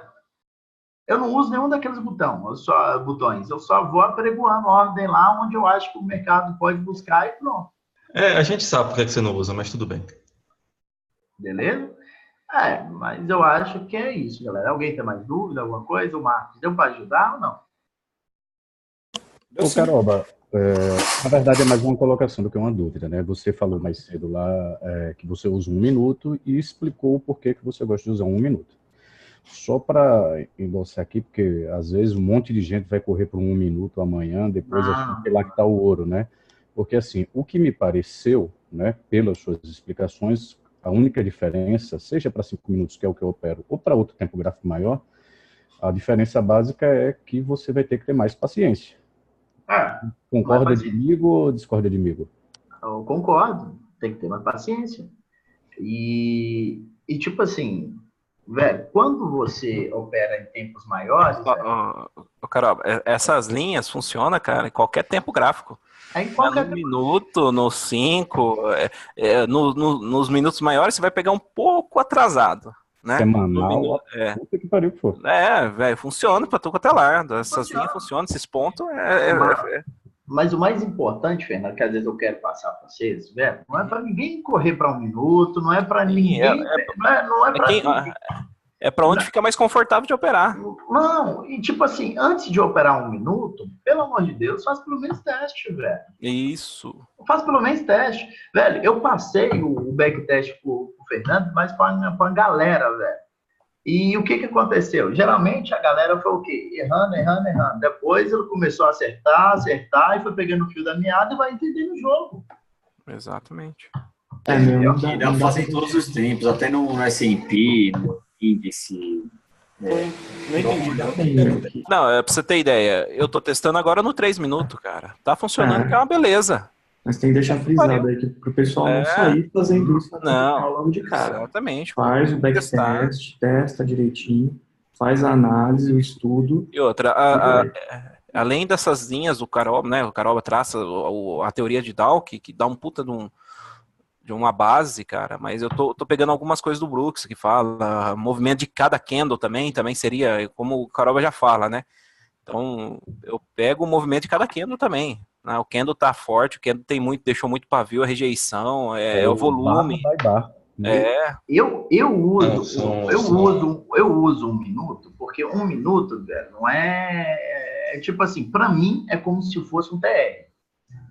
eu não uso nenhum daqueles botões. Eu só vou apregoando ordem lá onde eu acho que o mercado pode buscar e pronto. A gente sabe por que você não usa, mas tudo bem. Beleza? Mas eu acho que é isso, galera. Alguém tem mais dúvida, alguma coisa? O Marcos deu para ajudar ou não? Ô, Caroba, Na verdade, é mais uma colocação do que uma dúvida, né? Você falou mais cedo lá que você usa 1 minuto e explicou o porquê que você gosta de usar 1 minuto. Só para endossar aqui, porque às vezes um monte de gente vai correr por 1 minuto amanhã, depois achando que lá que está o ouro, né? Porque assim, o que me pareceu, né, pelas suas explicações, a única diferença, seja para 5 minutos, que é o que eu opero, ou para outro tempo gráfico maior, a diferença básica é que você vai ter que ter mais paciência. Concorda comigo ou discorda de mim? Eu concordo, tem que ter mais paciência. E tipo assim, velho, quando você opera em tempos maiores... Carol, essas linhas funcionam, cara, em qualquer tempo gráfico. No minuto, no 5, nos minutos maiores você vai pegar um pouco atrasado. Né? Semanal, puta que pariu que for. Velho, funciona pra tu até lá. Essas linhas funcionam, esses pontos. Mas o mais importante, Fernando, que às vezes eu quero passar para vocês, velho, não é para ninguém correr para 1 minuto, não é para ninguém. É para onde fica mais confortável de operar. Não, e tipo assim, antes de operar 1 minuto, pelo amor de Deus, faz pelo menos teste, velho. Isso. Faz pelo menos teste. Velho, eu passei o backtest pro Fernando, mas para a galera, velho. E o que aconteceu? Geralmente a galera foi o quê? Errando. Depois ele começou a acertar e foi pegando o fio da meada e vai entendendo o jogo. Exatamente. E dá pra fazer em todos os tempos, até no S&P, no índice. Não entendi. Não, pra você ter ideia, eu tô testando agora no 3 minutos, cara. Tá funcionando, que é uma beleza. Mas tem que deixar frisado aí pro pessoal não sair fazendo isso logo de cara. Exatamente. Faz o backtest, testa direitinho, faz a análise, o estudo. E outra, além dessas linhas do Caroba, né? O Caroba traça a teoria de Dow, que dá um puta de uma base, cara, mas eu tô pegando algumas coisas do Brooks, que fala movimento de cada candle também seria, como o Caroba já fala, né? Então, eu pego o movimento de cada candle também. Né? O candle tá forte, o candle deixou muito pavio, a rejeição, o volume. Eu uso 1 minuto, porque 1 minuto, velho, não é tipo assim, para mim é como se fosse um TR.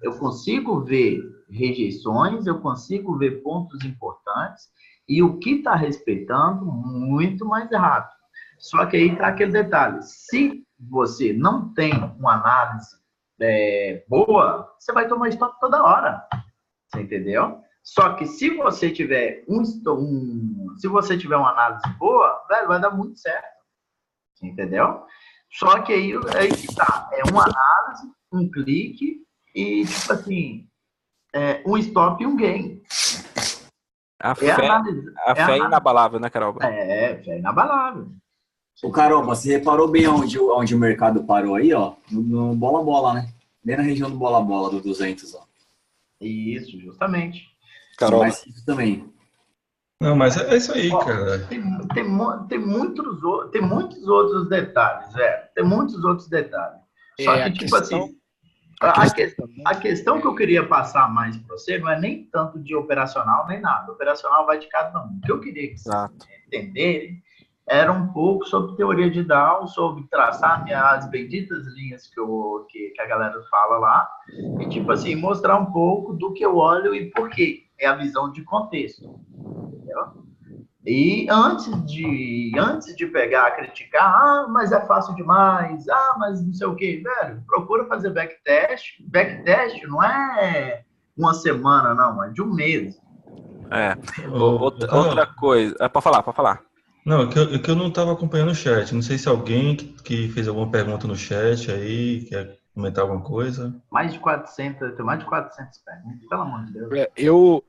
Eu consigo ver rejeições, eu consigo ver pontos importantes e o que está respeitando muito mais rápido. Só que aí está aquele detalhe, se você não tem uma análise boa, você vai tomar stop toda hora, você entendeu? Só que se você tiver se você tiver uma análise boa, velho, vai dar muito certo, você entendeu? Só que aí que tá, é uma análise, um clique e tipo assim, um stop e um gain. A fé é inabalável, né, Carol? Fé é inabalável. Ô, Carol, você reparou bem onde o mercado parou aí, ó? No bola-bola, né? Bem na região do bola-bola, do 200, ó. Isso, justamente. Carol. Mas isso também. Não, mas é isso aí, cara. Tem muitos outros detalhes, velho. Tem muitos outros detalhes. Só que, tipo assim, a questão que eu queria passar mais para você não é nem tanto de operacional, nem nada. Operacional vai de cada um. O que eu queria que vocês entenderem era um pouco sobre teoria de Dow, sobre traçar as benditas linhas que a galera fala lá, e, tipo assim, mostrar um pouco do que eu olho e por quê. É a visão de contexto. Entendeu? E antes de pegar, criticar, mas é fácil demais, mas não sei o quê, velho, procura fazer backtest. Backtest não é uma semana, não, é de 1 mês. Outra coisa. Pode falar. Não, é que eu não estava acompanhando o chat. Não sei se alguém que fez alguma pergunta no chat aí, quer comentar alguma coisa. Mais de 400 perguntas, pelo amor de Deus.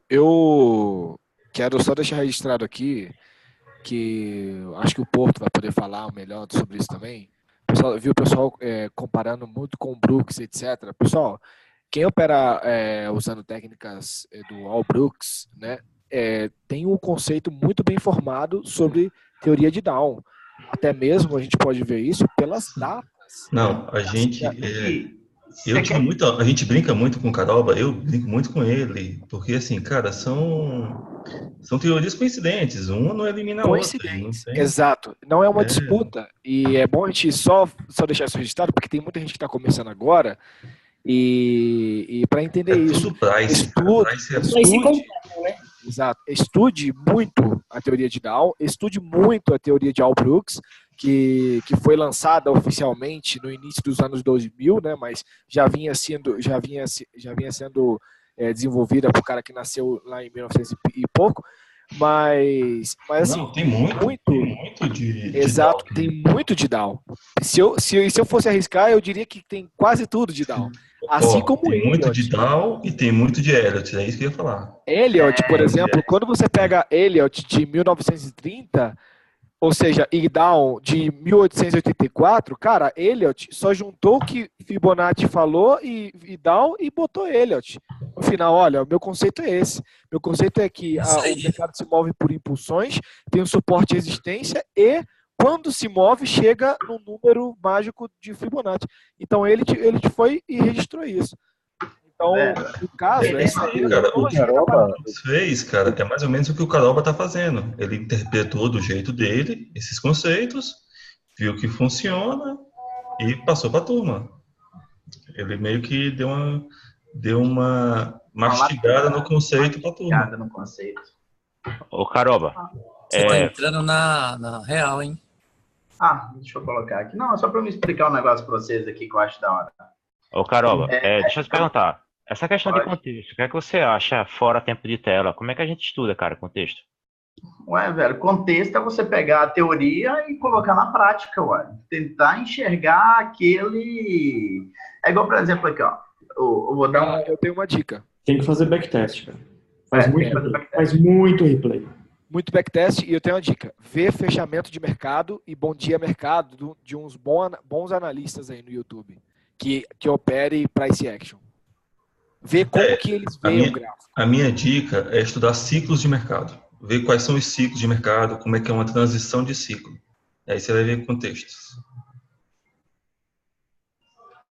Eu quero só deixar registrado aqui que acho que o Porto vai poder falar melhor sobre isso também. O pessoal comparando muito com o Brooks, etc. Pessoal, quem opera usando técnicas do All Brooks, né, tem um conceito muito bem formado sobre teoria de Dow. Até mesmo a gente pode ver isso pelas datas. Não, a gente brinca muito com o Caroba, eu brinco muito com ele, porque assim, cara, são teorias coincidentes, uma não elimina a outra. Exato, não é uma disputa, e é bom a gente só deixar isso registrado, porque tem muita gente que está começando agora, E para entender isso, estude muito a teoria de Down, estude muito a teoria de Albrook, que foi lançada oficialmente no início dos anos 2000, né, mas já vinha sendo desenvolvida por cara que nasceu lá em 1900 e pouco. Mas assim, não, tem muito de exato, Down. tem muito de Down. Se eu fosse arriscar, eu diria que tem quase tudo de Down. Assim como tem Elliot. muito de Down e tem muito de Elliot, é isso que eu ia falar. Elliot, por exemplo, quando você pega Elliot de 1930, ou seja, e Down de 1884, cara, Elliot só juntou o que Fibonacci falou e Down e botou Elliot. No final, olha, o meu conceito é esse. Meu conceito é que o mercado se move por impulsões, tem um suporte e resistência e quando se move, chega no número mágico de Fibonacci. Então ele foi e registrou isso. Então, no caso, o Caroba fez, cara, é mais ou menos o que o Caroba está fazendo. Ele interpretou do jeito dele esses conceitos, viu que funciona e passou para a turma. Ele meio que deu uma mastigada no conceito para a turma. No conceito. Ô, Caroba. Você tá entrando na real, hein? Deixa eu colocar aqui. Não, só para me explicar um negócio para vocês aqui que eu acho da hora. Ô, Caroba, deixa eu te perguntar. Essa questão de contexto, o que é que você acha fora tempo de tela? Como é que a gente estuda, cara, contexto? Ué, velho, contexto é você pegar a teoria e colocar na prática, ué. Tentar enxergar aquele... É igual, por exemplo, aqui, ó. Eu vou dar Eu tenho uma dica. Tem que fazer backtest, cara. Faz muito replay. Muito backtest e eu tenho uma dica. Vê fechamento de mercado e bom dia mercado de uns bons analistas aí no YouTube que opere price action. Ver como que eles veem o gráfico. A minha dica é estudar ciclos de mercado. Ver quais são os ciclos de mercado, como é que é uma transição de ciclo. Aí você vai ver contextos.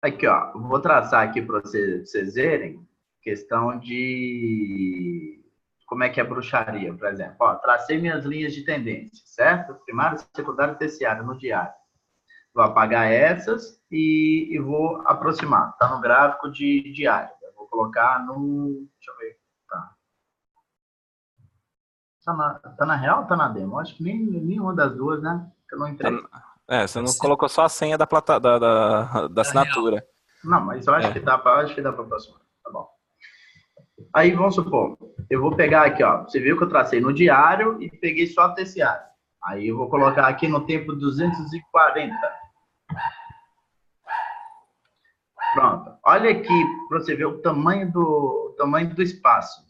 Aqui, ó. Vou traçar aqui para vocês verem questão de como é que é bruxaria, por exemplo. Ó, tracei minhas linhas de tendência, certo? Primário, secundário, terciário no diário. Vou apagar essas e vou aproximar. Está no gráfico de diário. Vou colocar no... Deixa eu ver. Tá na real ou tá na demo? Acho que nenhuma das duas, né? Que eu não entrei. Você não colocou só a senha da assinatura. Não, mas eu acho que dá para aproximar. Tá bom. Aí, vamos supor, eu vou pegar aqui, ó. Você viu que eu tracei no diário e peguei só a terciário. Aí eu vou colocar aqui no tempo 240. Pronto. Olha aqui para você ver o tamanho do espaço.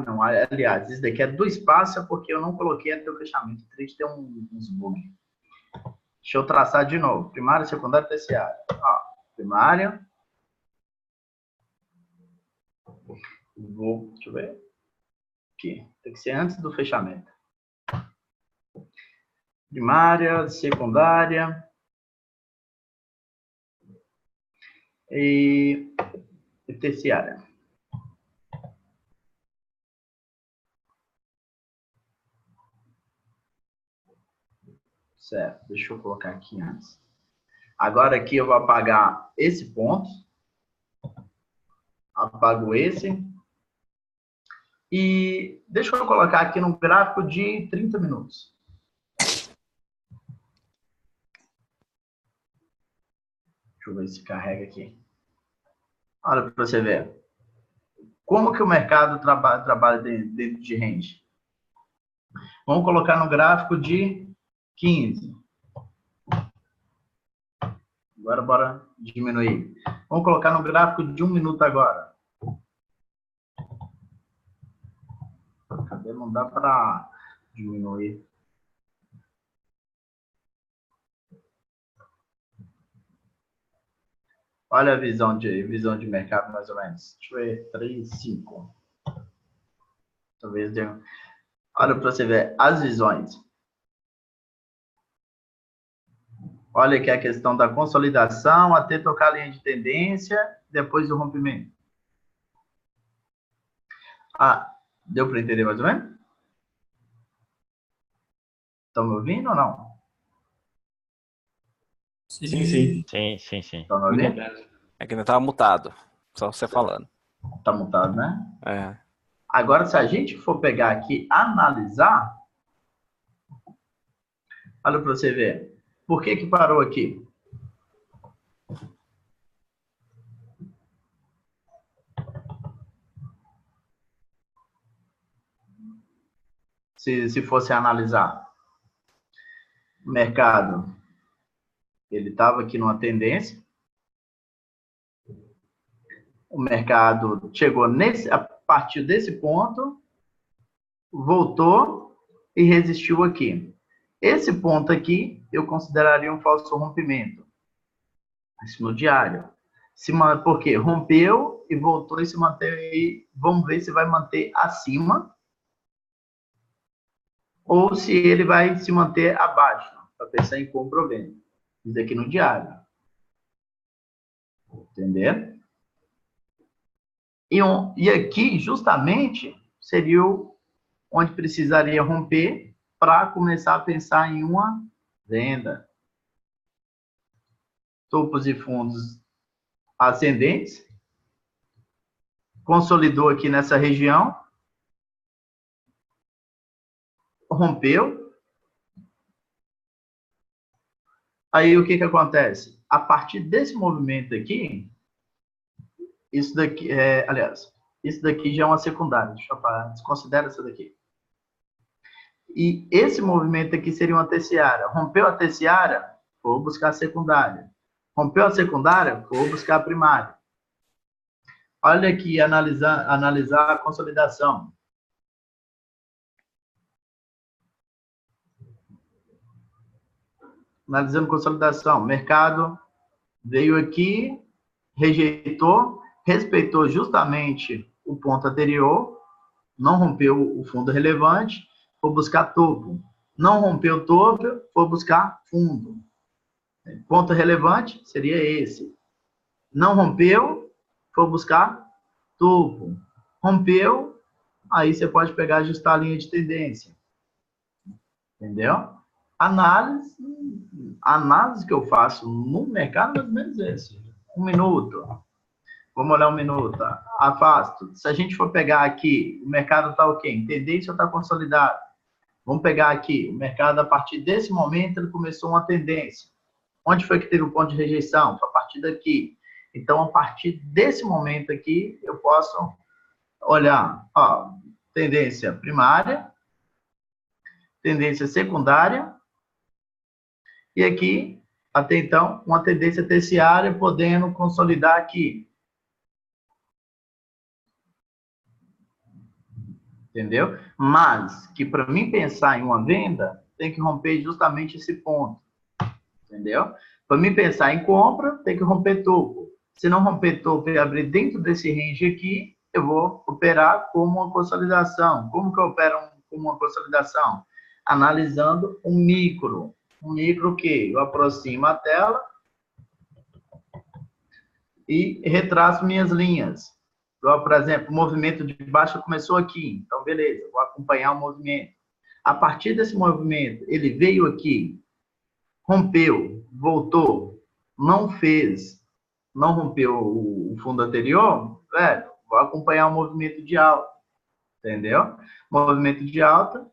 Não. Aliás, isso daqui é do espaço porque eu não coloquei até o fechamento. Triste ter uns bugs. Deixa eu traçar de novo. Primária, secundária, terciária. Ó, primária. Deixa eu ver. Aqui. Tem que ser antes do fechamento. Primária, secundária. E terciária. Certo, deixa eu colocar aqui antes. Agora aqui eu vou apagar esse ponto. Apago esse. E deixa eu colocar aqui no gráfico de 30 minutos. Deixa eu ver se carrega aqui. Olha para você ver. Como que o mercado trabalha dentro de range? Vamos colocar no gráfico de 15. Agora, bora diminuir. Vamos colocar no gráfico de 1 minuto agora. Cadê? Não dá para diminuir. Olha a visão de mercado, mais ou menos. Deixa eu ver. 3, 5. Talvez dê. Olha para você ver as visões. Olha aqui a questão da consolidação até tocar a linha de tendência, depois do rompimento. Deu para entender mais ou menos? Estão me ouvindo ou não? Sim. Sim. Estão me ouvindo? É que ainda estava mutado. Só você falando. Tá mutado, né? É. Agora, se a gente for pegar aqui, analisar, olha para você ver. Por que parou aqui? Se fosse analisar. O mercado, ele estava aqui numa tendência. O mercado chegou a partir desse ponto, voltou e resistiu aqui. Esse ponto aqui, eu consideraria um falso rompimento. Isso no diário. Por quê? Rompeu e voltou e se manteve. Vamos ver se vai manter acima ou se ele vai se manter abaixo, para pensar em compra ou venda. Isso aqui no diário. Entendeu? E aqui, justamente, seria onde precisaria romper para começar a pensar em uma venda. Topos e fundos ascendentes. Consolidou aqui nessa região. Rompeu. Aí, o que acontece? A partir desse movimento aqui, isso daqui, aliás, isso daqui já é uma secundária. Deixa eu falar, desconsidera essa daqui. E esse movimento aqui seria uma terciária. Rompeu a terciária, vou buscar a secundária. Rompeu a secundária, vou buscar a primária. Olha aqui, analisar a consolidação. Analisando consolidação. Mercado veio aqui, rejeitou, respeitou justamente o ponto anterior, não rompeu o fundo relevante, vou buscar topo. Não rompeu o topo, vou buscar fundo. Ponto relevante seria esse. Não rompeu, vou buscar topo. Rompeu, aí você pode pegar e ajustar a linha de tendência. Entendeu? Análise que eu faço no mercado, mais ou menos esse. 1 minuto. Vamos olhar 1 minuto. Afasto. Se a gente for pegar aqui, o mercado está o quê? Em tendência ou está consolidado? Vamos pegar aqui. O mercado, a partir desse momento, ele começou uma tendência. Onde foi que teve um ponto de rejeição? Foi a partir daqui. Então, a partir desse momento aqui, eu posso olhar, ó, tendência primária, tendência secundária, e aqui, até então, uma tendência terciária podendo consolidar aqui. Entendeu? Mas, que para mim pensar em uma venda, tem que romper justamente esse ponto. Entendeu? Para mim pensar em compra, tem que romper topo. Se não romper topo e abrir dentro desse range aqui, eu vou operar como uma consolidação. Como que eu opero como uma consolidação? Analisando um micro. Um micro que eu aproximo a tela e retraço minhas linhas. Por exemplo, o movimento de baixo começou aqui. Então, beleza, vou acompanhar o movimento. A partir desse movimento, ele veio aqui, rompeu, voltou, não rompeu o fundo anterior, velho, vou acompanhar o movimento de alta. Entendeu? Movimento de alta.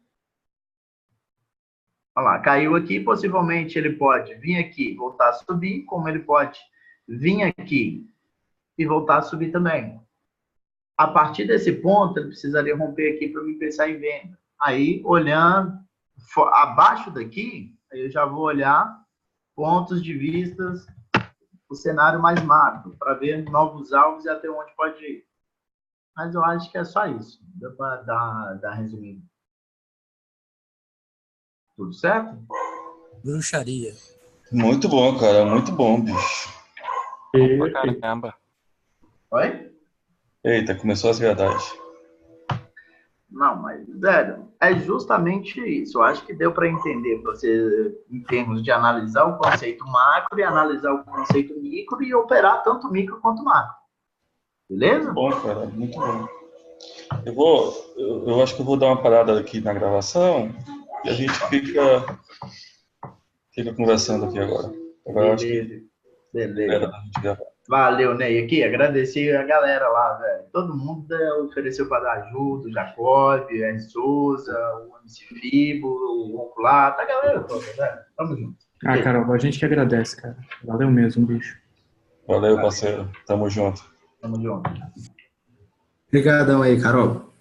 Olha lá, caiu aqui, possivelmente ele pode vir aqui, voltar a subir, como ele pode vir aqui e voltar a subir também. A partir desse ponto, ele precisaria romper aqui para me pensar em venda. Aí, olhando abaixo daqui, eu já vou olhar pontos de vistas, o cenário mais macro, para ver novos alvos e até onde pode ir. Mas eu acho que é só isso. Dá para dar resumido. Tudo certo? Bruxaria. Muito bom, cara. Muito bom, bicho. Caramba. Oi? Eita, começou as verdades. Não, mas, velho, é justamente isso. Eu acho que deu para entender você, em termos de analisar o conceito macro e analisar o conceito micro e operar tanto micro quanto macro. Beleza? Muito bom, cara. Muito bom. Eu acho que eu vou dar uma parada aqui na gravação e a gente fica conversando aqui agora. Agora eu acho que beleza. Da gente gravar. Valeu, Ney. Aqui, agradecer a galera lá, velho. Todo mundo ofereceu para dar ajuda, o Jacob, a Enzo Souza, o MC Fibo, o Oculata, a galera toda, velho. Tamo junto. Carol, a gente que agradece, cara. Valeu mesmo, bicho. Valeu, parceiro. Tamo junto. Tamo junto. Obrigadão aí, Carol.